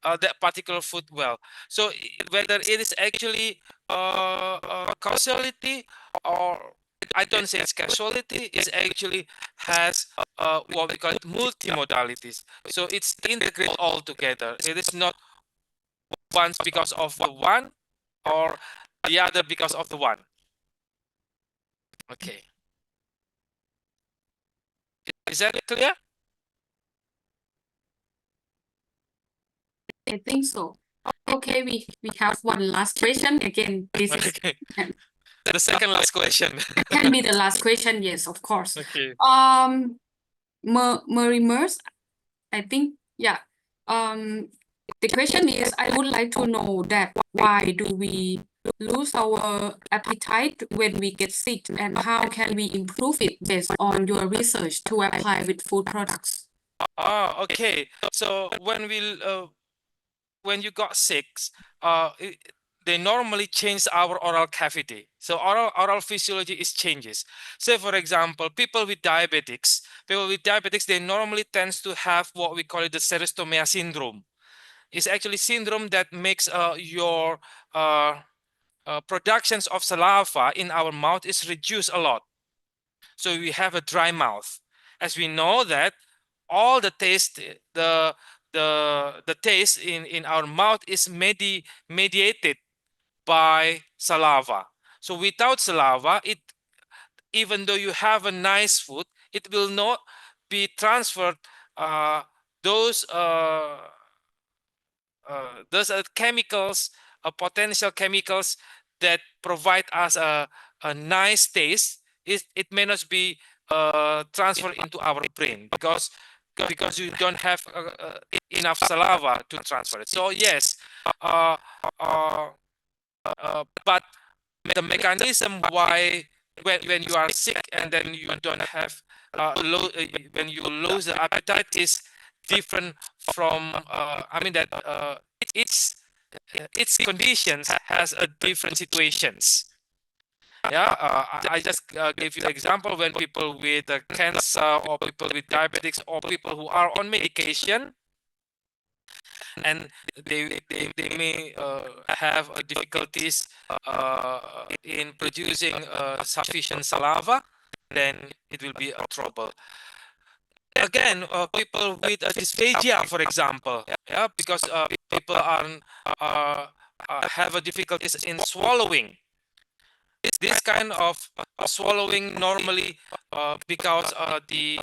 that particular food well. So whether it is actually causality, or I don't say it's causality, it's actually has what we call it multimodalities. So it's integrate all together. It is not one because of the one, or the other because of the one. Okay. Is that clear? I think so. Okay, we have one last question. Again, this is Okay. The second last question. can be the last question. Yes, of course. Okay. Marimers, I think, yeah. The question is, I would like to know that why do we lose our appetite when we get sick, and how can we improve it based on your research to apply with food products? Okay. So when you got sick, they normally change our oral cavity. So oral physiology is changes. Say for example, people with diabetics, they normally tends to have what we call it the xerostomia syndrome. It's actually syndrome that makes your productions of saliva in our mouth is reduced a lot. So we have a dry mouth. As we know that all the taste, the taste in our mouth is mediated by saliva. So without saliva, even though you have a nice food, it will not be transferred those chemicals, potential chemicals that provide us a nice taste. It may not be transferred into our brain because you don't have enough saliva to transfer it. So yes, but the mechanism why when you are sick and then you don't have when you lose the appetite is different from I mean that its conditions has a different situations. Yeah, I just gave you the example when people with cancer or people with diabetics or people who are on medication and they may have difficulties in producing sufficient saliva, then it will be a trouble. Again, people with dysphagia, for example, yeah, because people are have difficulties in swallowing. This kind of swallowing normally because the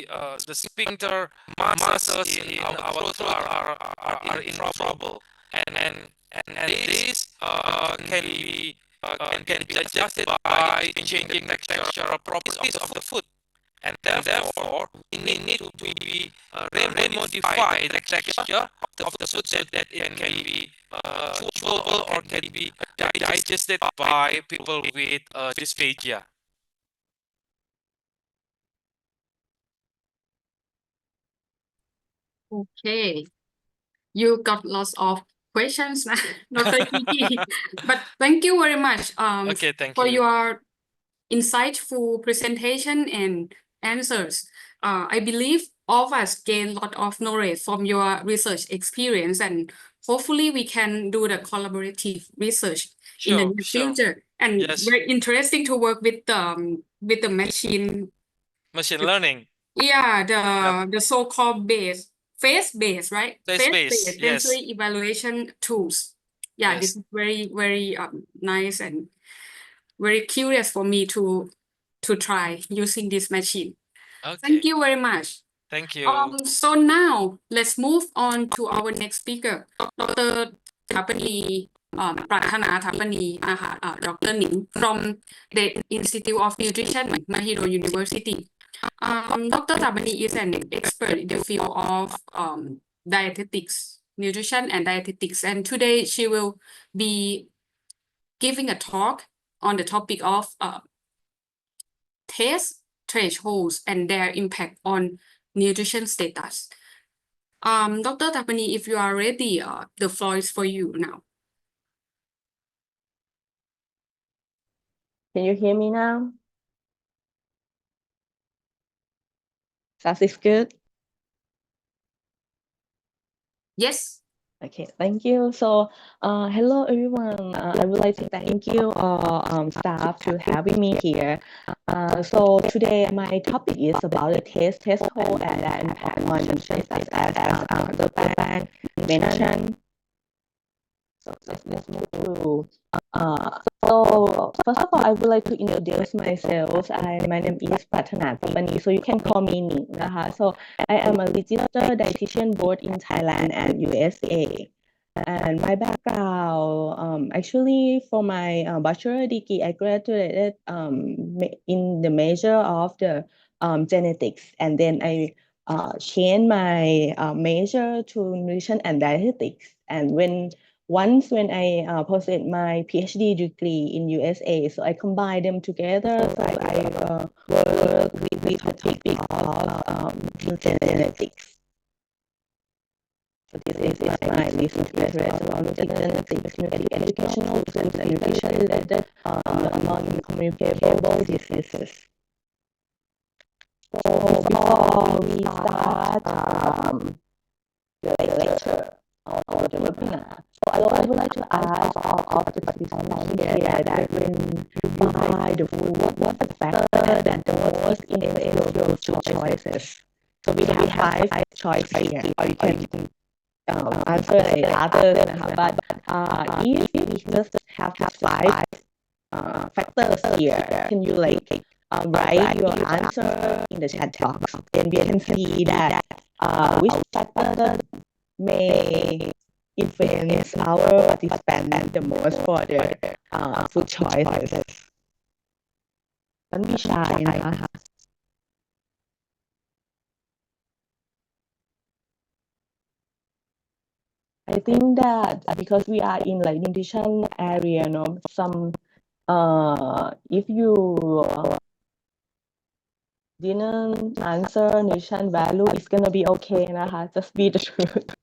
sphincter muscles in our throat are in trouble, and this can be adjusted by changing the texture or properties of the food, and therefore we need to be remodify the texture of the food so that it can be chewable or can be digested by people with dysphagia. Okay, you got lots of questions, Dr. Kiki. But thank you very much Okay, thank for you. your insightful presentation and answers. I believe all of us gain a lot of knowledge from your research experience, and hopefully we can do the collaborative research in the Sure, near sure. future. And Yes. very interesting to work with the machine. Machine learning. Yeah, the so-called face-based, right? Face-based, yes. sensory evaluation tools. Yeah, this Yes. is very nice and very curious for me to try using this machine. Okay. Thank you very much. Thank you. So now let's move on to our next speaker, Dr. Thapani, Prathana Thapani, Dr. Ning from the Institute of Nutrition, Mahidol University. Dr. Thapani is an expert in the field of dietetics, nutrition and dietetics, and today she will be giving a talk on the topic of taste thresholds and their impact on nutrition status. Dr. Thapani, if you are ready, the floor is for you now. Can you hear me now? Sounds is good. Yes. Okay, thank you. So, hello everyone. I would like to thank you all staff to having me here. So today my topic is about the taste threshold and the impact on nutrition as Dr. Pan mentioned. So let's move to. So first of all, I would like to introduce myself. My name is Prathana Thapani, so you can call me Ning. So I am a registered dietitian both in Thailand and USA. And my background, actually, for my bachelor degree, I graduated in the major of the genetics, and then I changed my major to nutrition and dietetics. And once when I pursued my PhD degree in USA, so I combined them together. So I work with the topic of genetics. So this is my research interest around genetics, educational tools, and nutrition-related non-communicable diseases. So before we start the lecture or the webinar, so I would like to ask all of the participants here that when you buy the food, what's the factor that the most influence your food choices? So we have five choices here, or you can answer like others, but if we just have the five factors here, can you write your answer in the chat box? Then we can see that which factor may influence our participants the most for their food choices. Don't be shy,นะคะ. I think that because we are in like nutrition area, some if you didn't answer nutrition value, it's gonna be okay, just be the truth.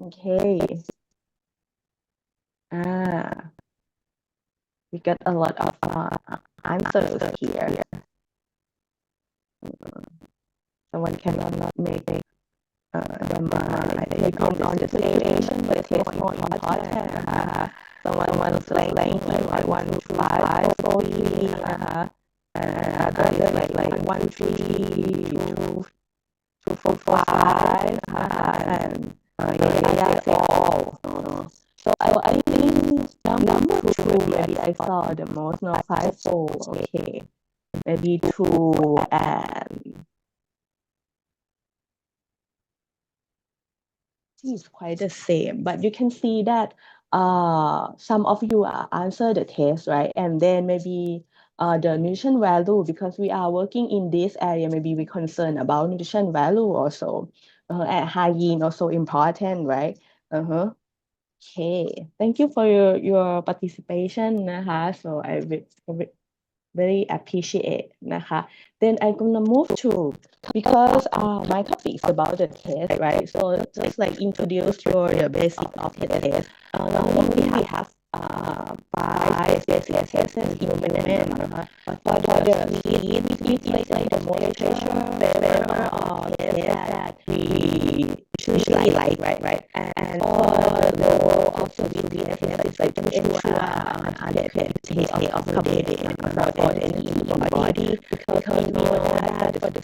Okay. We got a lot of answers here. Someone cannot make their mind depend on the situation, but it's more important. Someone's like I want to fly for 3, other like 1, 3, 2, 4, 5, and that's all. So I think number 2 maybe I saw the most, 5, so okay, maybe 2 and is quite the same, but you can see that some of you answer the test, right? And then maybe the nutrition value, because we are working in this area, maybe we concerned about nutrition value also, and hygiene also important, right? Okay, thank you for your participation, so I very appreciate, Then I'm gonna move to, because my topic is about the test, right? So just like introduce the basic of the test. Normally we have 5 basic tests in human, but for the sleep, it's like the motivation favor or test that we usually like, right? And for the level of severity test, it's like to ensure adequate intake of carbohydrate for the energy in the body, because we know that for the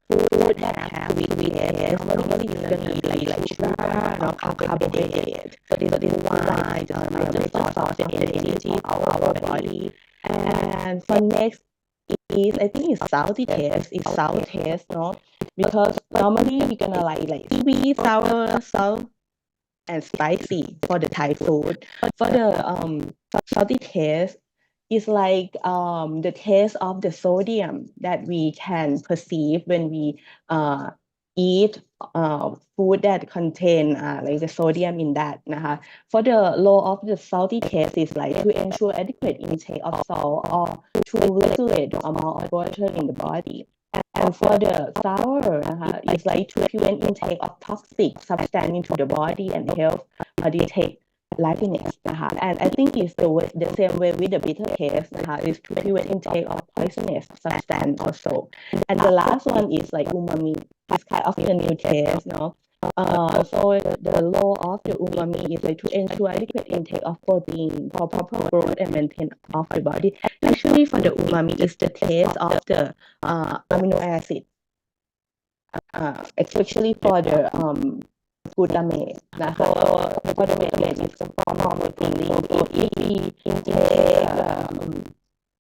food that have sweet taste, normally it's gonna be like sugar or carbohydrate. So this is why the source of the energy for our body. And for next is, I think it's salty taste. It's sour taste, because normally we're gonna like sweet, sour, salt, and spicy for the Thai food. For the salty taste, it's like the taste of the sodium that we can perceive when we eat food that contain like the sodium in that, For the low of the salty taste is like to ensure adequate intake of salt or to regulate the amount of water in the body. And for the sour, it's like to prevent intake of toxic substance into the body and help detect liveliness, And I think it's the same way with the bitter taste, is to prevent intake of poisonous substance also. And the last one is like umami. It's kind of the new taste, So the law of the umami is like to ensure adequate intake of protein for proper growth and maintenance of the body. Actually, for the umami, is the taste of the amino acid, especially for the glutamate. For the glutamate is a form of protein. So if we intake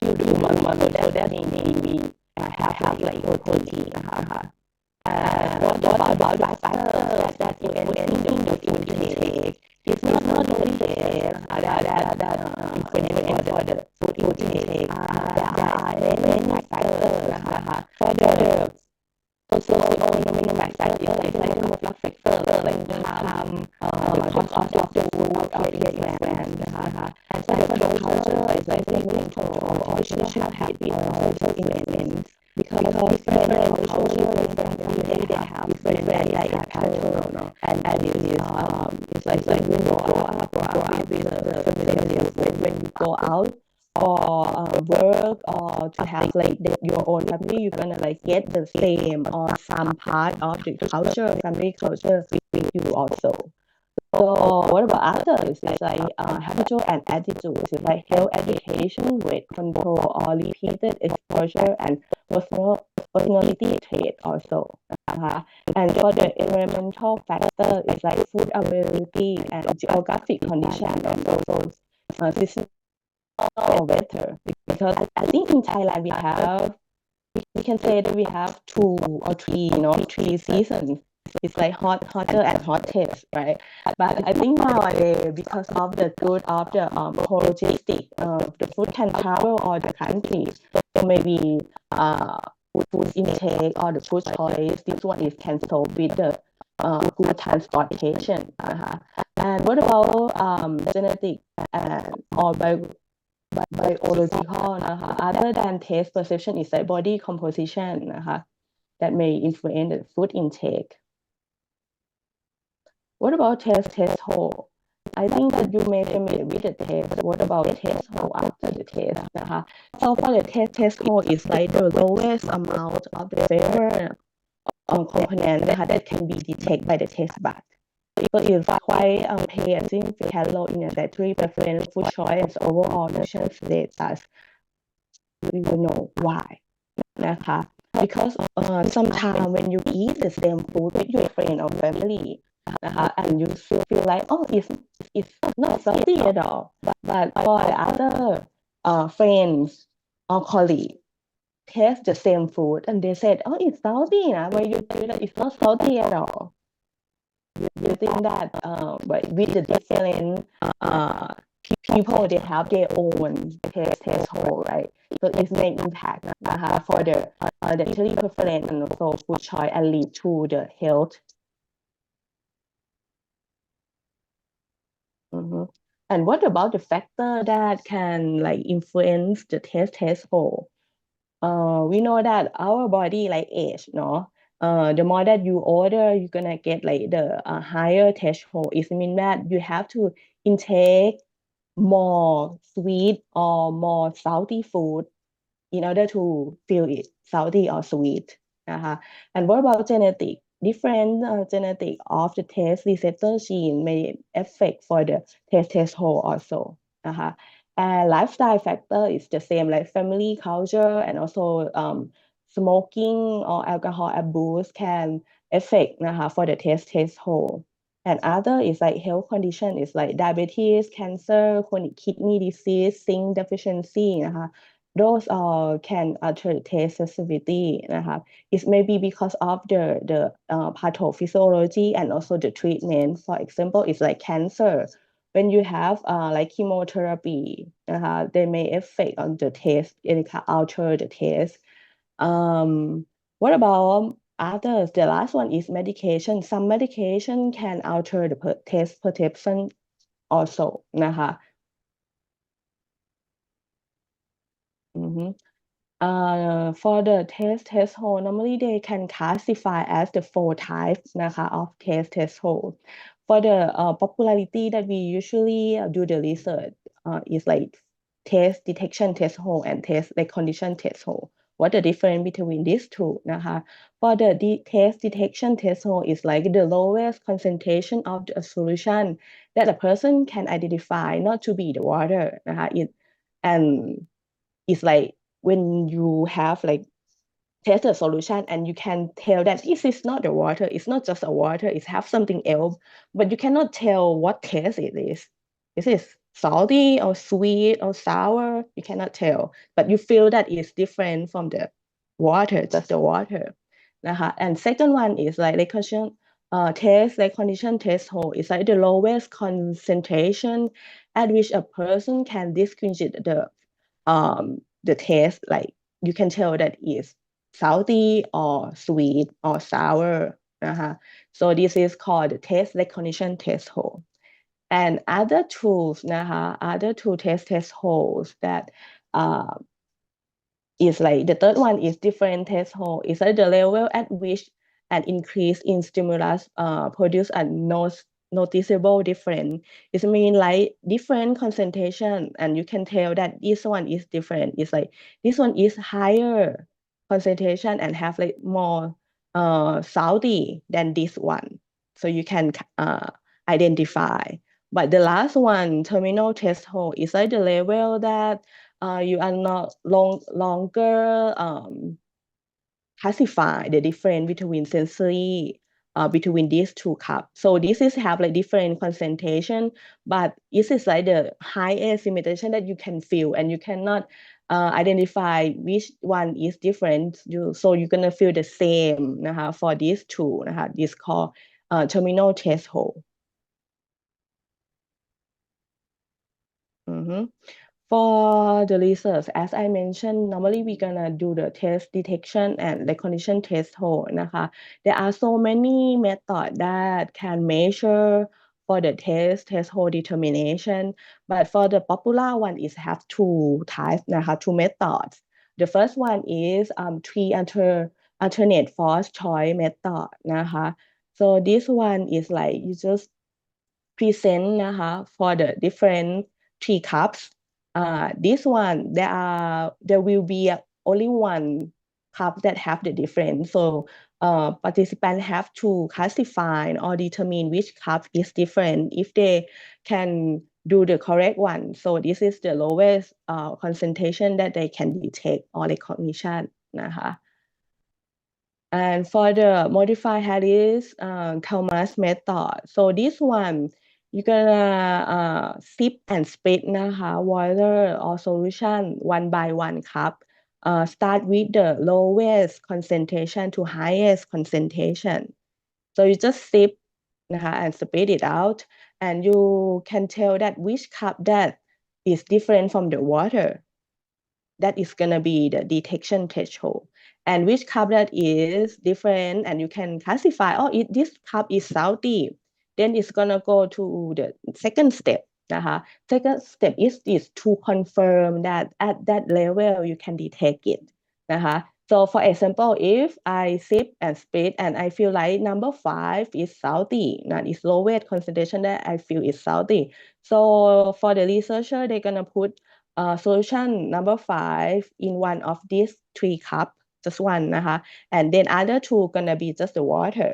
umami, so that means we have like protein. What about the factors that influence the food intake? It's not only the taste that influence for the food intake. There are many factors. For the socio-economic factors, like demographic factors, like income, the cost of the food, or the expense. And for the culture, it's like control or social habits or social influence. Because different cultures, different countries, they have different diet pattern, and it's like when you grow up with the family, when you go out or work or to have like your own family, you're gonna like get the same or some part of the culture, family culture with you also. So what about others? It's like habitual and attitudes. It's like health education, weight control, or repeated exposure, and personality trait also. And for the environmental factor, it's like food availability and geographic condition, and also seasonal weather. Because I think in Thailand we can say that we have 2 or 3, 3 seasons. It's like hotter and hottest, right? But I think nowadays, because of the good of the logistic, the food can travel all the country. So maybe food intake or the food choice, this one is cancelled with the good transportation นะคะ and what about genetic and or biological นะคะ other than taste perception is like body composition นะคะ that may influence the food intake. What about taste hole? I think that you may familiar with the taste. What about taste hole after the taste นะคะ so for the taste hole is like the lowest amount of the flavor component นะคะ that can be detected by the taste bud. So it's quite play a significant role in the dietary preference, food choice, overall nutrition status. We will know why นะคะ because sometimes when you eat the same food with your friend or family นะคะ and you feel like oh it's not salty at all but for the other friends or colleagues taste the same food and they said oh it's salty when you feel that it's not salty at all. You think that with the different people they have their own taste hole, right? So it may impact for the dietary preference and also food choice and lead to the health. And what about the factor that can like influence the taste hole? We know that our body like age, no? The more that you order, you're gonna get like the higher threshold. It means that you have to intake more sweet or more salty food in order to feel it salty or sweet. And what about genetic? Different genetic of the taste receptor gene may affect for the taste hole also. And lifestyle factor is the same, like family culture and also smoking or alcohol abuse can affect for the taste hole. And other is like health condition is like diabetes, cancer, chronic kidney disease, zinc deficiency. Those can alter taste sensitivity. It may be because of the pathophysiology and also the treatment. For example, it's like cancer. When you have like chemotherapy, they may affect on the taste, it can alter the taste. What about others? The last one is medication. Some medication can alter the taste perception also นะคะ For the taste hole, normally they can classify as the 4 types of taste hole. For the popularity that we usually do the research is like taste detection taste hole and taste recognition taste hole. What the difference between these two? For the taste detection taste hole is like the lowest concentration of the solution that a person can identify not to be the water. And it's like when you have like test a solution and you can tell that this is not the water, it's not just a water, it has something else, but you cannot tell what taste it is. Is it salty or sweet or sour? You cannot tell, but you feel that it's different from the water, just the water. And second one is like recognition recognition taste hole. It's like the lowest concentration at which a person can distinguish the taste, like you can tell that it's salty or sweet or sour. So this is called the taste recognition taste hole. And other tools, other two taste holes that is like the third one is different taste hole. It's like the level at which an increase in stimulus produce a noticeable difference. It means like different concentration, and you can tell that this one is different. It's like this one is higher concentration and have like more salty than this one. So you can identify. But the last one, terminal taste hole, is like the level that you are not longer classify the difference between sensory between these two cups. So this is have like different concentration, but this is like the highest limitation that you can feel, and you cannot identify which one is different. So you're gonna feel the same for these two. This called terminal taste hole. For the research, as I mentioned, normally we're gonna do the test detection and recognition threshold นะคะ There are so many methods that can measure for the threshold determination, but for the popular one is have two types นะคะ two methods. The first one is three alternate false choice method นะคะ So this one is like you just present นะคะ for the different three cups. This one there will be only one cup that have the difference. So participants have to classify or determine which cup is different if they can do the correct one. So this is the lowest concentration that they can detect or recognition นะคะ And for the modified Harris-Thomas method, so this one you're gonna sip and split นะคะ water or solution one by one cup. Start with the lowest concentration to highest concentration. So you just sip นะคะ and spit it out, and you can tell that which cup that is different from the water. That is gonna be the detection threshold. And which cup that is different, and you can classify, this cup is salty. Then it's gonna go to the second step นะคะ Second step is to confirm that at that level you can detect it นะคะ So for example, if I sip and spit and I feel like number 5 is salty, that is lowest concentration that I feel is salty. So for the researcher, they're gonna put solution number 5 in one of these 3 cups, just one นะคะ and then other 2 gonna be just the water.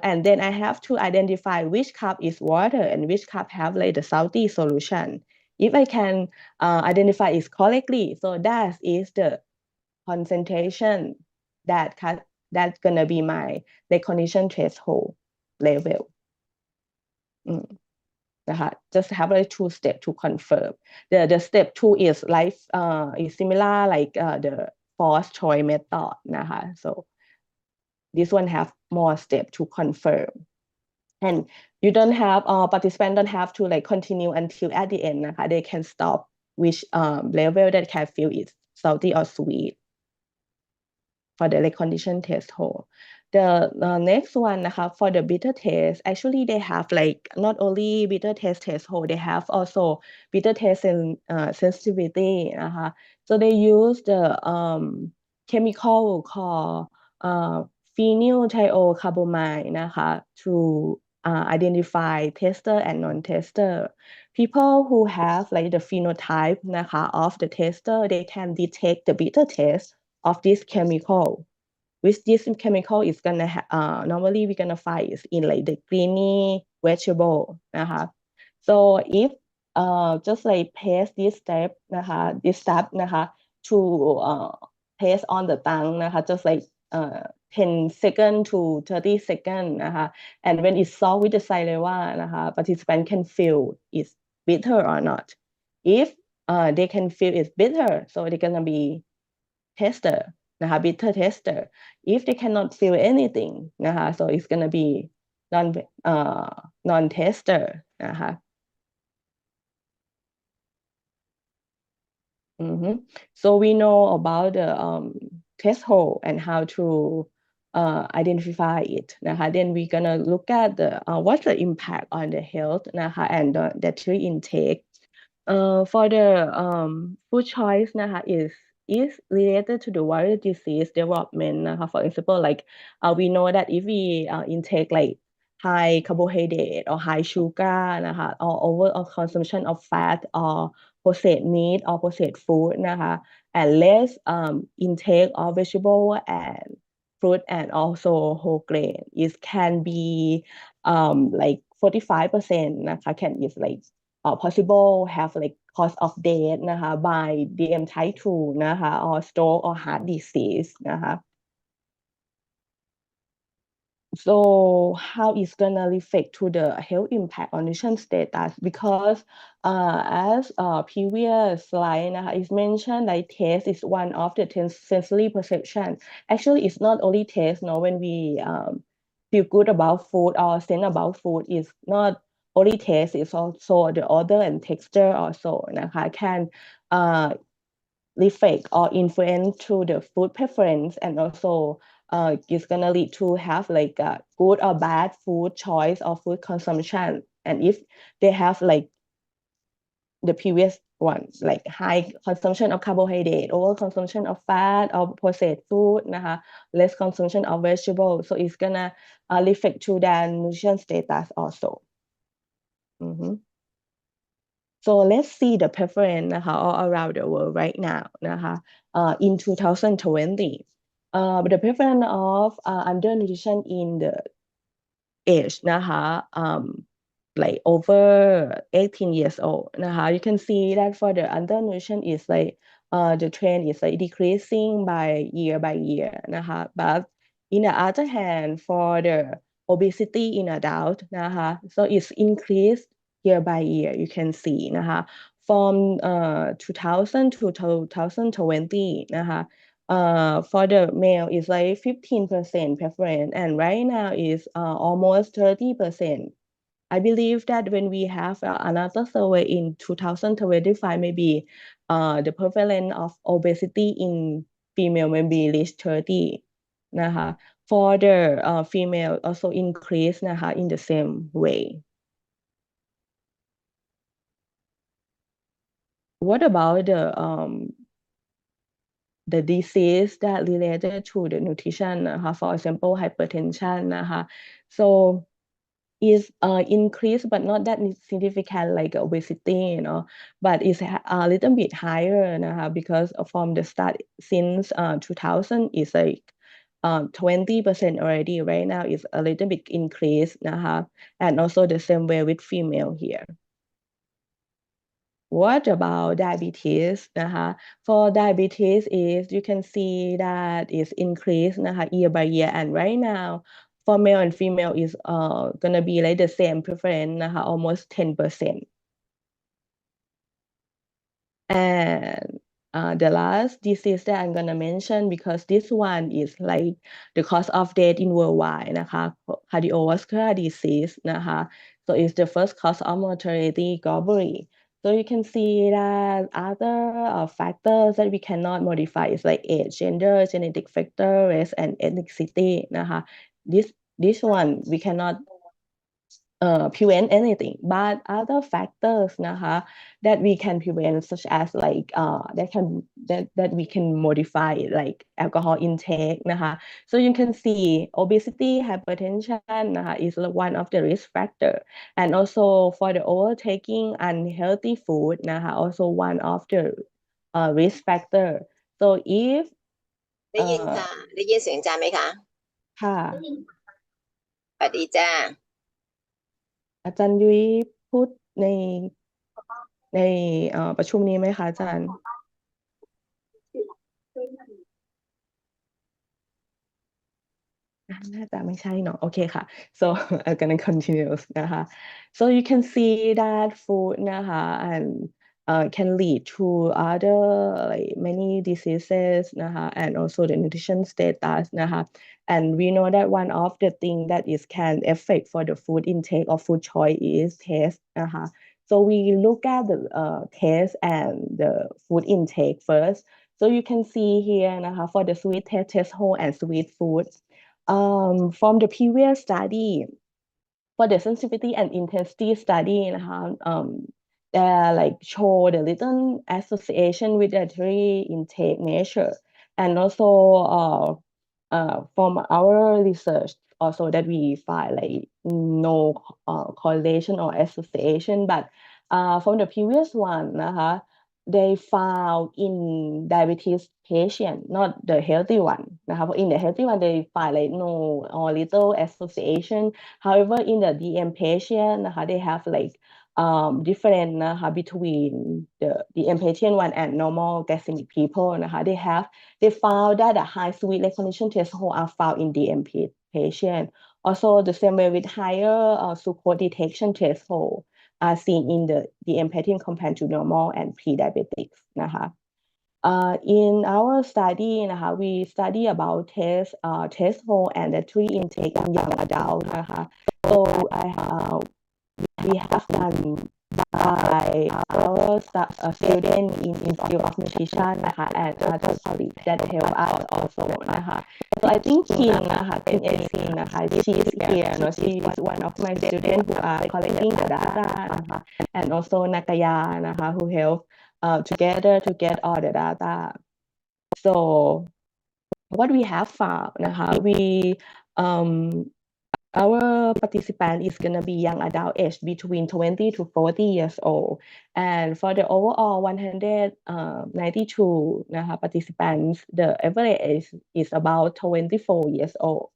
And then I have to identify which cup is water and which cup have like the salty solution. If I can identify it correctly, so that is the concentration that's gonna be my recognition threshold level. นะคะ Just have like 2 steps to confirm. The step 2 is like is similar like the false choice method นะคะ So this one have more step to confirm. And you don't have participants don't have to like continue until at the end นะคะ They can stop which level that can feel is salty or sweet for the recognition threshold. The next one นะคะ for the bitter taste, actually they have like not only bitter taste threshold, they have also bitter taste and sensitivity นะคะ So they use the chemical called phenylthiocarbamide นะคะ to identify tester and non-tester. People who have like the phenotype นะคะ of the tester, they can detect the bitter taste of this chemical. Which this chemical is gonna normally we're gonna find is in like the greeny vegetable นะคะ So if just like paste this step นะคะ this step นะคะ to paste on the tongue นะคะ just like 10 seconds to 30 seconds นะคะ and when it's soaked with the saliva นะคะ participant can feel it's bitter or not. If they can feel it's bitter, so they're gonna be tester นะคะ bitter tester. If they cannot feel anything นะคะ so it's gonna be non tester นะคะ So we know about the threshold and how to identify it นะคะ Then we're gonna look at the what's the impact on the health นะคะ and the dietary intake. For the food choice นะคะ is related to the water disease development นะคะ For example, like we know that if we intake like high carbohydrate or high sugar นะคะ or over consumption of fat or processed meat or processed food นะคะ and less intake of vegetable and fruit and also whole grain, it can be like 45% นะคะ can is like possible have like cause of death นะคะ by DM type 2 นะคะ or stroke or heart disease นะคะ So how is gonna reflect to the health impact on nutrition status? Because as previous slide นะคะ is mentioned, like taste is one of the sensory perception. Actually, it's not only taste, when we feel good about food or sense about food, is not only taste is also the odor and texture also นะคะ can reflect or influence to the food preference and also it's gonna lead to have like a good or bad food choice or food consumption. And if they have like the previous one, like high consumption of carbohydrate, over consumption of fat or processed food, less consumption of vegetables, so it's gonna reflect to their nutrition status also. So let's see the preference all around the world right now in 2020. The preference of undernutrition in the age like over 18 years old you can see that for the undernutrition is like the trend is like decreasing by year, but in the other hand for the obesity in adult so it's increased year by year, you can see from 2000 to 2020 for the male is like 15% preference, and right now is almost 30%. I believe that when we have another survey in 2025, maybe the prevalence of obesity in female maybe reach 30 for the female also increase in the same way. What about the disease that related to the nutrition for example hypertension so is increased but not that significant like obesity but it's a little bit higher because from the start since 2000 is like 20% already. Right now is a little bit increased and also the same way with female here. What about diabetes for diabetes is you can see that is increased year by year, and right now for male and female is gonna be like the same preference almost 10%. And the last disease that I'm gonna mention, because this one is like the cause of death in worldwide cardiovascular disease so it's the first cause of mortality globally. So you can see that other factors that we cannot modify is like age, gender, genetic factor, race, and ethnicity this one we cannot prevent anything, but other factors that we can prevent, such as like that we can modify like alcohol intake so you can see obesity, hypertension is one of the risk factor, and also for the overtaking unhealthy food also one of the risk factor. So if ได้ยินค่ะได้ยินเสียงอาจารย์ไหมคะ ค่ะ สวัสดีจ้า อาจารย์ยุ้ยพูดในประชุมนี้ไหมคะอาจารย์ น่าจะไม่ใช่เนาะโอเคค่ะ so I'm gonna continue นะคะ so you can see that food and can lead to other like many diseases and also the nutrition status and we know that one of the thing that is can affect for the food intake or food choice is taste so we look at the taste and the food intake first. So you can see here for the sweet taste, threshold and sweet food. From the previous study, for the sensitivity and intensity study they like show the little association with dietary intake measure, and also from our research also that we find like no correlation or association, but from the previous one they found in diabetes patient, not the healthy one in the healthy one they find like no or little association. However, in the DM patient they have like different between the DM patient one and normal glycemic people they found that the high sweet recognition threshold are found in DM patient. Also the same way with higher sucrose detection threshold are seen in the DM patient compared to normal and pre-diabetics in our study we study about threshold and the dietary intake in young adult so we have done by our student in Institute of Nutrition นะคะ and other colleagues that help us also นะคะ so I think King นะคะ King Edison นะคะ she is here no she is one of my students who are collecting the data นะคะ and also Nakaya นะคะ who help together to get all the data so what we have found นะคะ we our participant is going to be young adult age between 20 to 40 years old. And for the overall 192 participants, the average age is about 24 years old.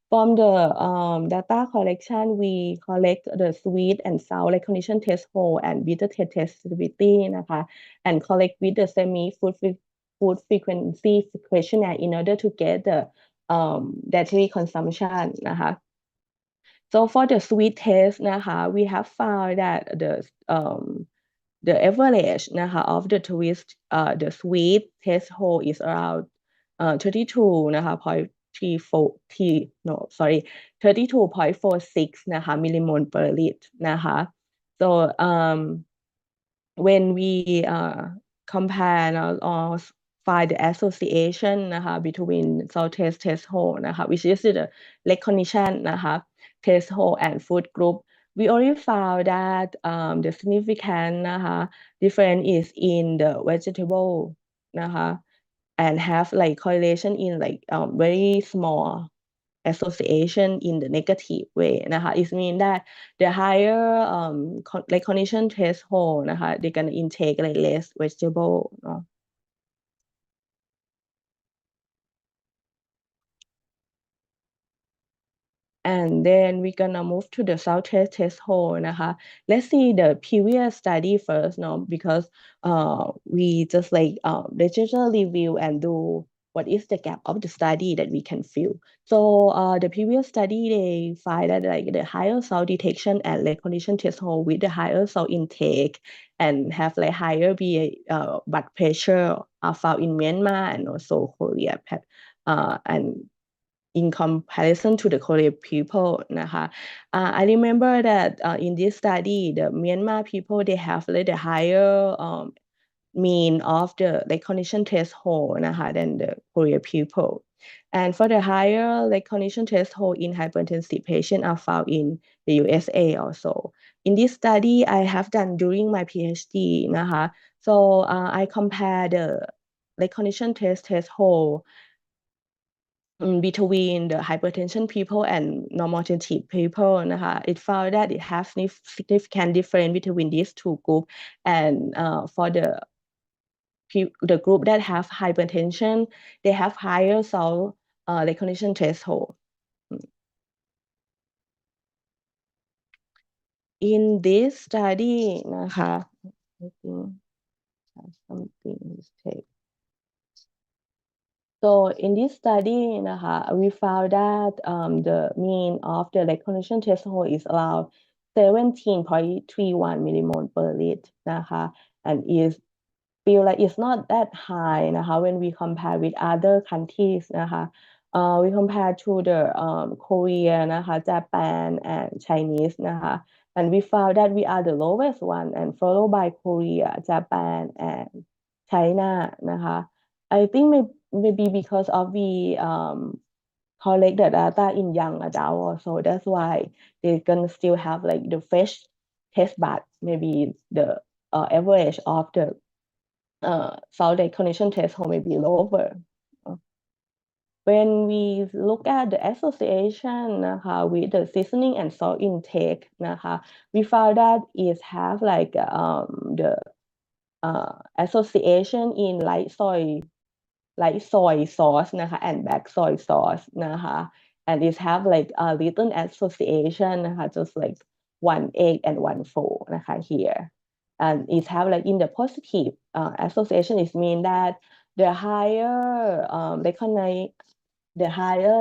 From the data collection, we collect the sweet and sour recognition test score and bitter taste sensitivity and collect with the semi-food frequency questionnaire in order to get the dietary consumption So for the sweet taste we have found that the average of the twist the sweet taste whole is around 32.46 millimole per liter so when we compare or find the association between salt taste whole which is the recognition taste whole and food group we already found that the significant difference is in the vegetable and have like correlation in like very small association in the negative way it means that the higher recognition threshold they're gonna intake like less vegetable And then we're gonna move to the salt taste whole Let's see the previous study first because we just like literature review and do what is the gap of the study that we can fill. So the previous study they find that like the higher salt detection and recognition threshold with the higher salt intake and have like higher blood pressure are found in Myanmar and also Korea and in comparison to the Korean people I remember that in this study the Myanmar people they have like the higher mean of the recognition threshold than the Korean people and for the higher recognition threshold in hypertensive patients are found in the USA also in this study I have done during my PhD so I compare the recognition threshold between the hypertension people and normotensive people it found that it has significant difference between these two groups and for the group that have hypertension they have higher salt recognition threshold in this study I think something mistake So in this study we found that the mean of the recognition threshold is around 17.31 millimole per liter and is feel like it's not that high when we compare with other countries we compare to the Korea Japan and Chinese and we found that we are the lowest one and followed by Korea, Japan and China I think maybe because of we collect the data in young adult so that's why they can still have like the fresh test but maybe the average of the salt recognition threshold may be lower. When we look at the association with the seasoning and salt intake we found that it have like the association in light soy sauce and black soy sauce and it have like a little association just like 1/8 and 1/4 here and it have like in the positive association it mean that the higher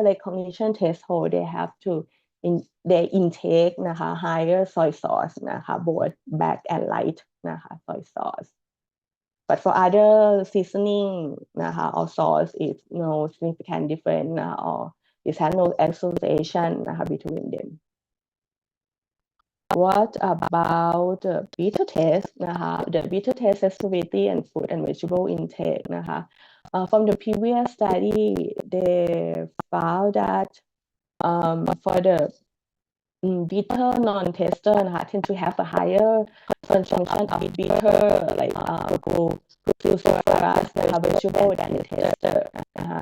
recognition threshold they have to they intake higher soy sauce both black and light soy sauce but for other seasoning or sauce it's no significant difference or it has no association between them what about the beta test นะคะ the beta test sensitivity and food and vegetable intake นะคะ from the previous study they found that for the bitter non-tester นะคะ tend to have a higher consumption of bitter like glucophosphorus นะคะ vegetable than the tester นะคะ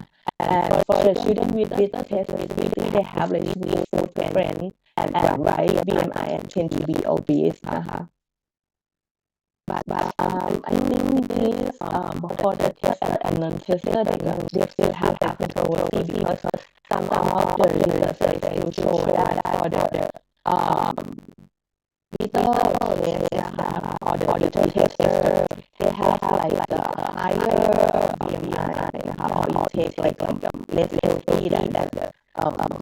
and for the children with bitter taste sensitivity they have like sweet food preference and rise BMI and tend to be obese นะคะ but I think this for the tester and non-tester they still have that controversy because some of the research still show that for the bitter taste นะคะ or the bitter tester they have like a higher BMI นะคะ or intake like less healthy than the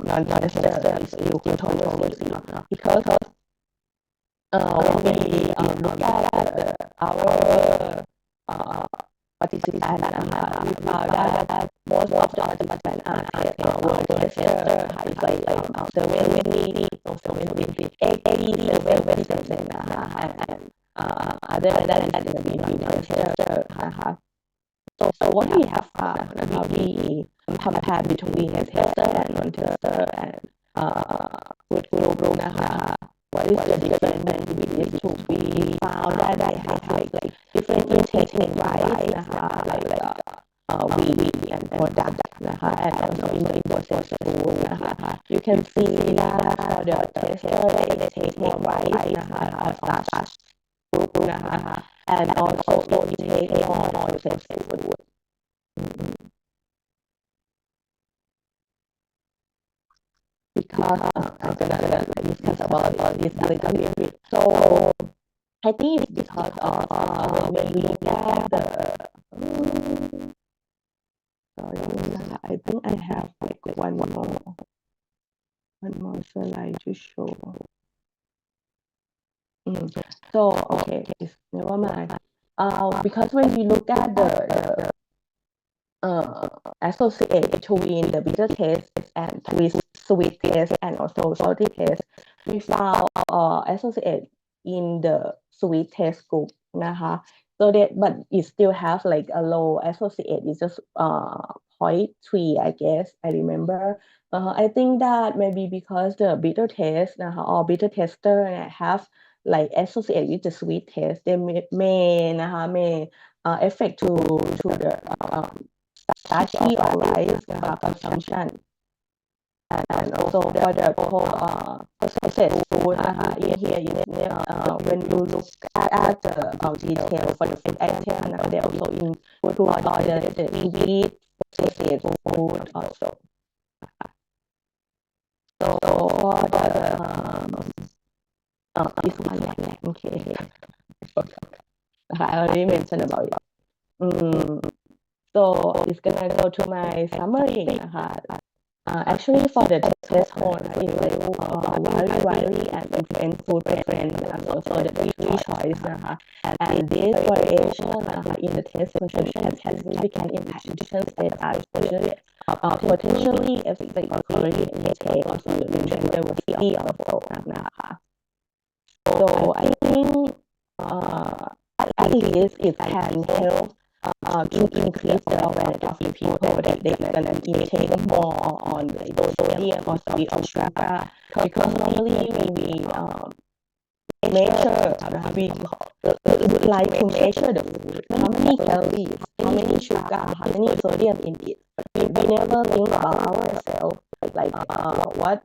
non-tester is still controversy because when we look at our participants, we found that most of the participants were tester is like 70, 87%, and other than that is we non-tester. So what we have found, we compare between tester and non-tester and food group นะคะ what is the difference between these two? We found that they have like different intake rights นะคะ like wheat and product นะคะ and also in the processed food นะคะ you can see that for the tester they take more rice นะคะ or starch group นะคะ and also intake more processed food because I'm gonna discuss about this a little bit. So I think it's because of when we look at the sorry, I think I have like one more slide to show. So okay, never mind. Because when we look at the associate between the bitter taste and sweet taste and also salty taste, we found associate in the sweet taste group นะคะ so that but it still have like a low associate, it's just 0.3 I guess I remember. I think that maybe because the bitter taste นะคะ or bitter tester have like associate with the sweet taste, they may affect to the starchy or rice consumption and also for the processed food in here when you look at the detail for the food item they also include the sweet processed food also. So for the this one okay I already mentioned about it. So it's gonna go to my summary นะคะ actually for the test horn it will vary and influence food preference and also the free choice นะคะ and this variation นะคะ in the test perception has significant impact decisions that are especially potentially affect calorie intake also nutrition diversity also นะคะ so I think at least it can help to increase the awareness of the people that they can intake more on like sodium or sweet or sugar because normally when we measure we like to measure the food, how many calories, how many sugar, how many sodium in it, but we never think about ourselves like what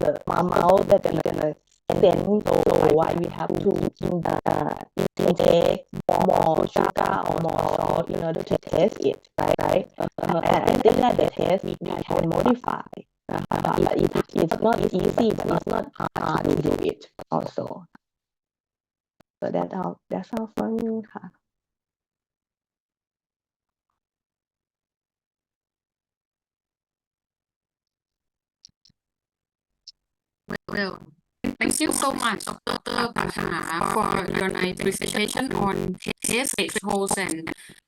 the amount that we're gonna spend, so why we have to intake more sugar or more salt in order to taste it, right? And I think that the taste we can modify, but it's not easy, but it's not hard to do it also. So that's all for me ค่ะ Well, thank you so much, Dr. Panhana, for your nice presentation on taste thresholds and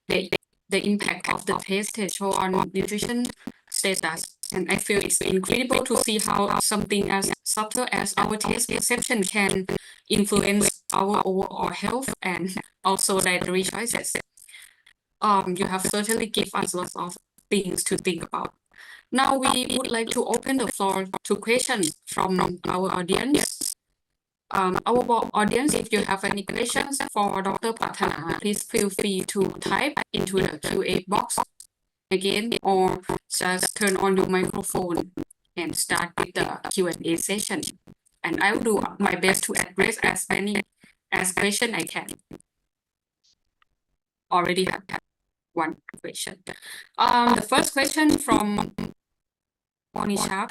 the impact of the taste threshold on nutrition status. And I feel it's incredible to see how something as subtle as our taste perception can influence our overall health and also dietary choices. You have certainly given us lots of things to think about. Now we would like to open the floor to questions from our audience. Our audience, if you have any questions for Dr. Pratthana, please feel free to type into the QA box again, or just turn on your microphone and start with the Q&A session. And I will do my best to address as many as question I can. Already have one question. The first question from Monisha.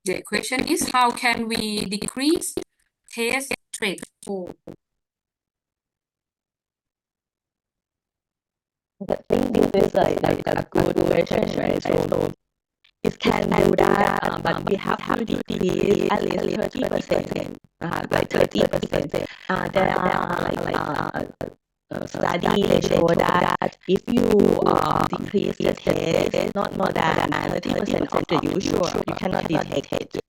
The question is, how can we decrease taste threshold? I think this is like a good question, right? So it can do that, but we have to decrease at least 30%, like 30%. There are study they show that if you decrease the taste not more than 30% of the usual, you cannot detect it.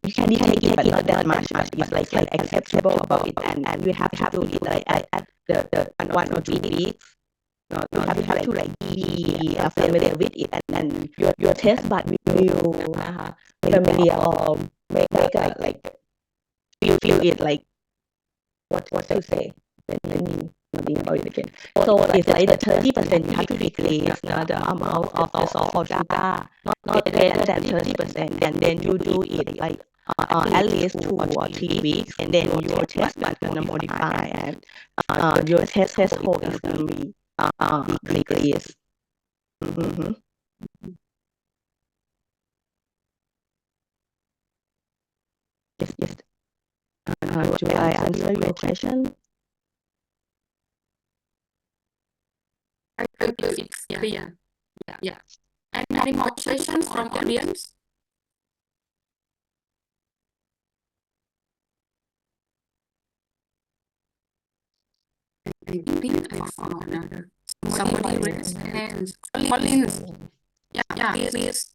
You can detect it, but not that much. It's like acceptable about it, and you have to do it like at the 1 or 2 weeks. You have to like be familiar with it, and your taste bud will familiar or make like feel it like what to say. Let me think about it again. So it's like the 30% you have to decrease the amount of the salt or sugar, not greater than 30%, and then you do it like at least 2 or 3 weeks, and then your taste bud gonna modify, and your taste threshold is gonna be decrease. Yes. Do I answer your question? I think it's clear. Yeah. Any more questions from audience? I think I found another. Somebody raised hands. Collins. Yeah, please.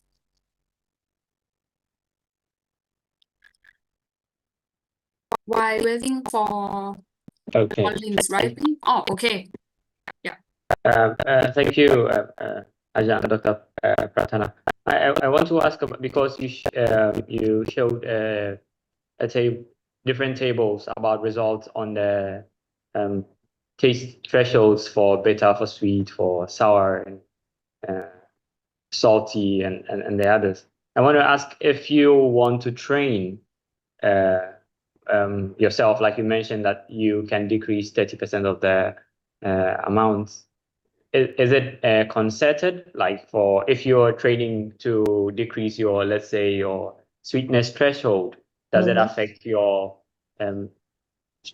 While waiting for Collins, right? Oh, okay. Yeah. Thank you, Ajahn Dr. Pratthana. I want to ask about, because you showed different tables about results on the taste thresholds for bitter, for sweet, for sour, and salty, and the others. I want to ask if you want to train yourself, like you mentioned that you can decrease 30% of the amounts. Is it concerted, like for if you're training to decrease your, let's say, your sweetness threshold, does it affect your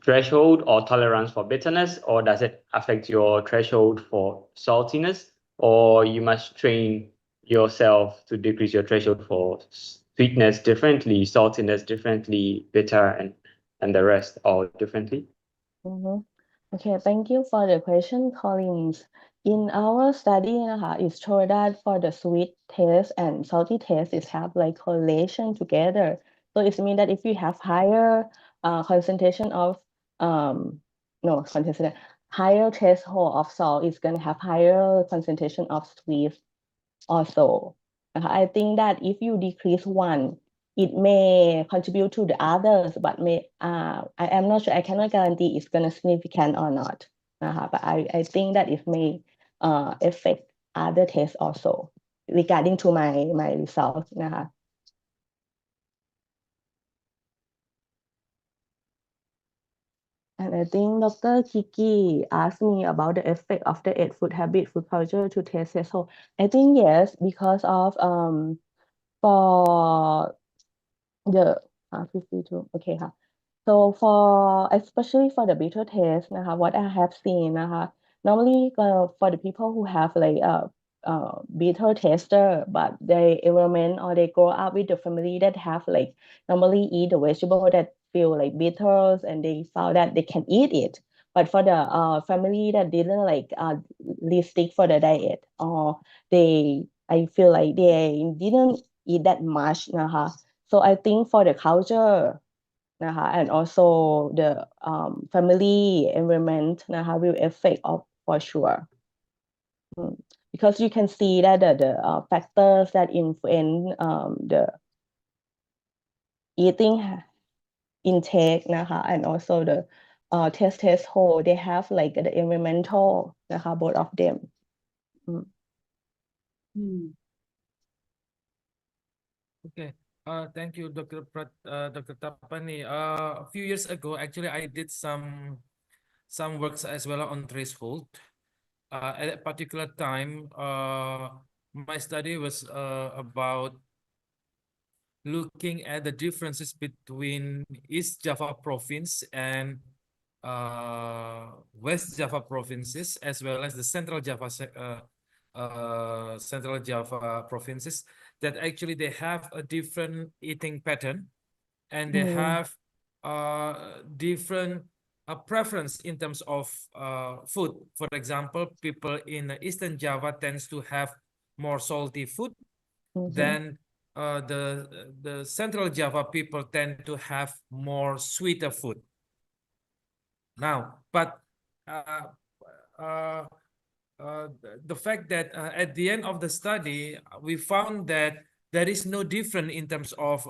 threshold or tolerance for bitterness, or does it affect your threshold for saltiness, or you must train yourself to decrease your threshold for sweetness differently, saltiness differently, bitter and the rest all differently? Okay, thank you for the question, Collins. In our study, it showed that for the sweet taste and salty taste, it have like correlation together. So it means that if you have higher concentration of higher threshold of salt, it's gonna have higher concentration of sweet also. I think that if you decrease one, it may contribute to the others, but I am not sure. I cannot guarantee it's gonna significant or not. But I think that it may affect other tests also regarding to my results. And I think Dr. Kiki asked me about the effect of the 8 food habit, food culture to taste. So I think yes, because of for the 52. Okay. So especially for the bitter taste, what I have seen, normally for the people who have like bitter taster, but they environment or they grow up with the family that have like normally eat the vegetable that feel like bitters, and they found that they can eat it. But for the family that didn't like really stick for the diet, or I feel like they didn't eat that much, so I think for the culture, and also the family environment, will affect for sure. Because you can see that the factors that influence the eating intake, and also the testosterone, they have like the environmental, both of them. Okay. Thank you, Dr. Dr. Tapani. A few years ago, actually, I did some works as well on threshold. At a particular time, my study was about looking at the differences between East Java province and West Java provinces, as well as the Central Java provinces, that actually they have a different eating pattern, and they have different preference in terms of food. For example, people in Eastern Java tends to have more salty food than the Central Java people tend to have more sweeter food. Now, but the fact that at the end of the study, we found that there is no difference in terms of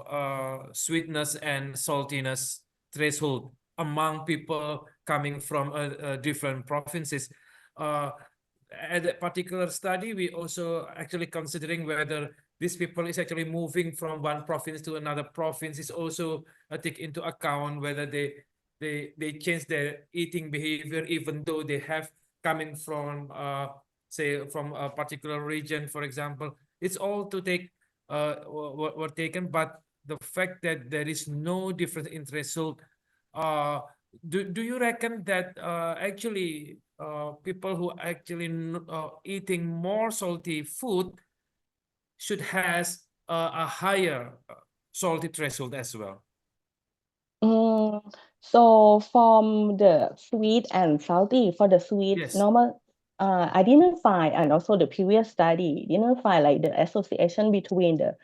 sweetness and saltiness threshold among people coming from different provinces. At a particular study, we also actually considering whether these people is actually moving from one province to another province, is also take into account whether they change their eating behavior, even though they have coming from say from a particular region, for example. It's all to take were taken, but the fact that there is no difference in threshold, do you reckon that actually people who actually eating more salty food should has a higher salty threshold as well? So from the sweet and salty, for the sweet, Yes. normal, I didn't find, and also the previous study didn't find like the association between the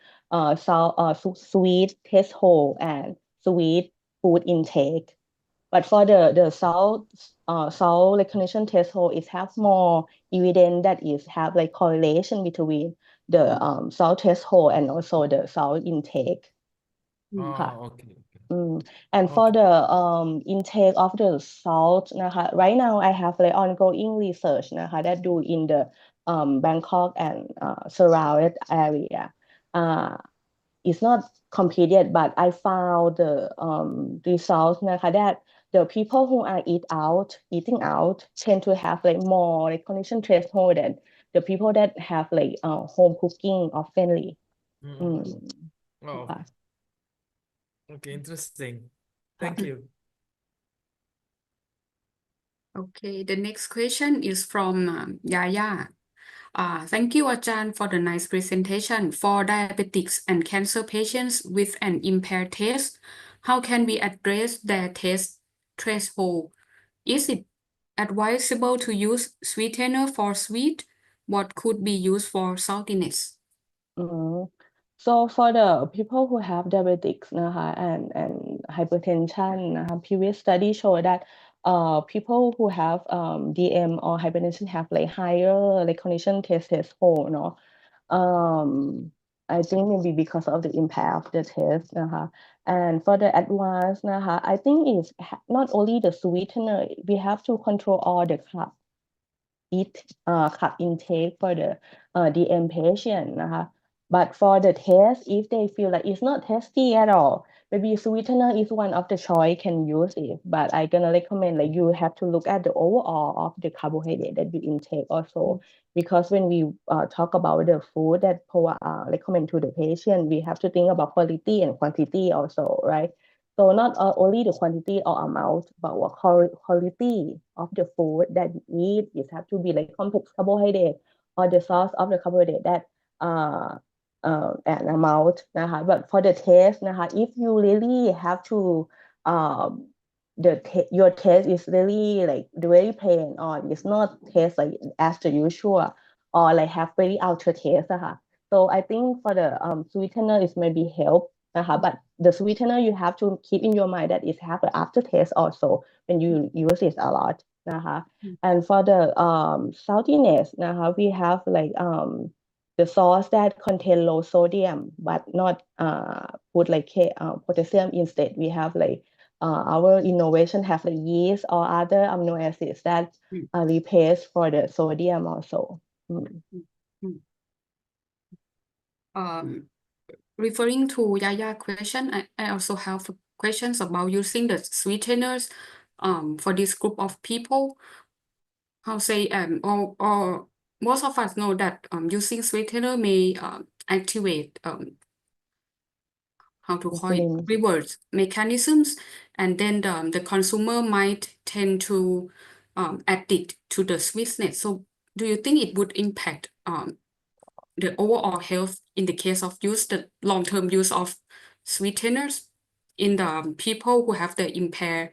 sweet threshold and sweet food intake. But for the salt recognition threshold, it has more evidence that it have like correlation between the salt threshold and also the salt intake. Okay. And for the intake of the salt, right now I have like ongoing research that do in the Bangkok and surrounded area. It's not completed, but I found the results that the people who are eating out tend to have like more recognition threshold than the people that have like home cooking oftenly. Oh, okay, interesting. Thank you. Okay, the next question is from Yaya. Thank you, Ajahn, for the nice presentation. For diabetics and cancer patients with an impaired taste, how can we address their taste threshold? Is it advisable to use sweetener for sweet? What could be used for saltiness? So for the people who have diabetics and hypertension, previous study show that people who have DM or hypertension have like higher recognition threshold, I think maybe because of the impact of the taste, and for the advanced, I think it's not only the sweetener, we have to control all the carb intake for the DM patient, but for the taste, if they feel like it's not tasty at all, maybe sweetener is one of the choice, can use it. But I gonna recommend like you have to look at the overall of the carbohydrate that you intake also, because when we talk about the food that recommend to the patient, we have to think about quality and quantity also, right? So not only the quantity or amount, but what quality of the food that you eat. It have to be like complex carbohydrate or the source of the carbohydrate that an amount, but for the taste, if you really have to your taste is really like very plain, or it's not taste like as the usual, or like have very outer taste นะคะ so I think for the sweetener is maybe help นะคะ but the sweetener you have to keep in your mind that it have an aftertaste also when you use it a lot นะคะ and for the saltiness นะคะ we have like the sauce that contain low sodium but not put like potassium. Instead we have like our innovation have like yeast or other amino acids that replace for the sodium also. Referring to Yaya question, I also have questions about using the sweeteners for this group of people. How say or most of us know that using sweetener may activate how to call it Insulin. reverse mechanisms, and then the consumer might tend to addict to the sweetness. So do you think it would impact the overall health in the case of the long-term use of sweeteners in the people who have the impaired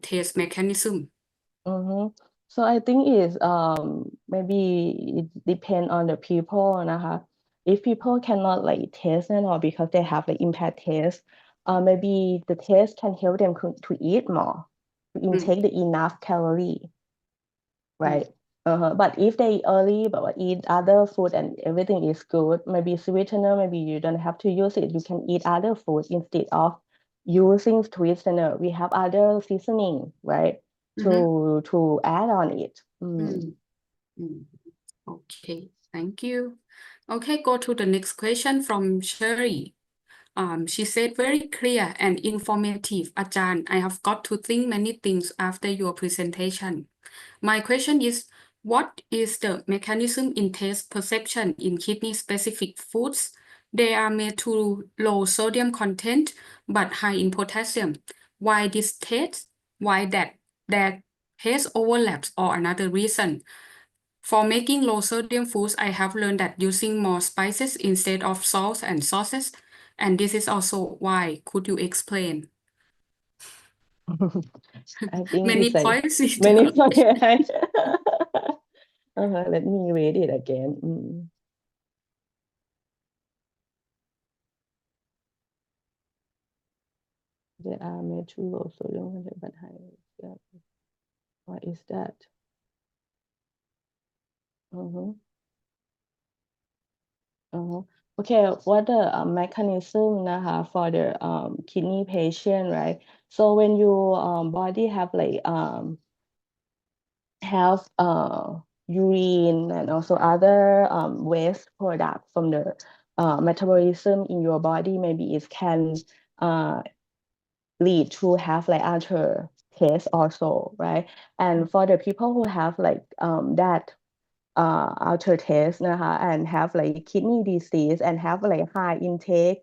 taste mechanism? So I think is maybe it depend on the people นะคะ if people cannot like taste and all because they have like impaired taste maybe the taste can help them to eat more, to intake the enough calorie, right? But if they early but eat other food and everything is good, maybe sweetener, maybe you don't have to use it, you can eat other food instead of using sweetener. We have other seasoning, right, to add on it. Okay, thank you. Okay, go to the next question from Sherry. She said, very clear and informative, Ajahn. I have got to think many things after your presentation. My question is, what is the mechanism in taste perception in kidney-specific foods? They are made to low sodium content but high in potassium. Why this taste? Why that taste overlaps or another reason? For making low sodium foods, I have learned that using more spices instead of salt and sauces, and this is also why. Could you explain? I think Many it's like points. many points. Let me read it again. They are made to low sodium content but high. Yeah. What is that? Okay, what the mechanism นะคะ for the kidney patient, right? So when your body have like have urine and also other waste product from the metabolism in your body, maybe it can lead to have like other taste also, right? And for the people who have like that outer taste นะคะ and have like kidney disease and have like high intake,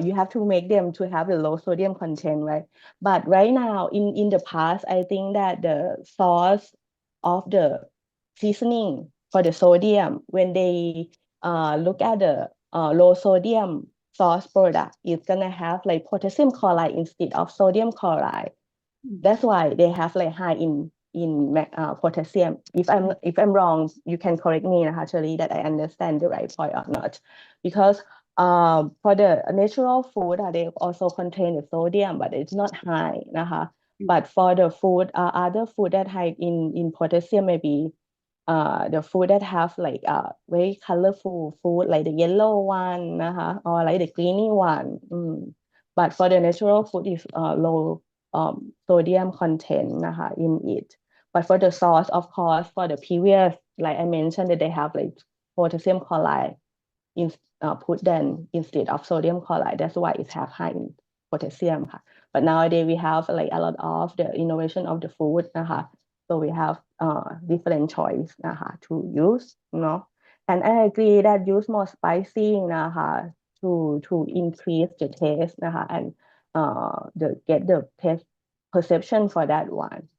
you have to make them to have the low sodium content, right? But right now in the past, I think that the source of the seasoning for the sodium, when they look at the low sodium sauce product, it's gonna have like potassium chloride instead of sodium chloride. That's why they have like high in potassium. If I'm wrong, you can correct me, actually, that I understand the right point or not. Because for the natural food, they also contain the sodium, but it's not high, But for the food, other food that high in potassium, maybe the food that have like very colorful food, like the yellow one, or like the greeny one. But for the natural food is low sodium content in it. But for the sauce, of course, for the previous, like I mentioned, that they have like potassium chloride put then instead of sodium chloride. That's why it have high in potassium. But nowadays we have like a lot of the innovation of the food. So we have different choice to use, And I agree that use more spicy to increase the taste and get the taste perception for that one.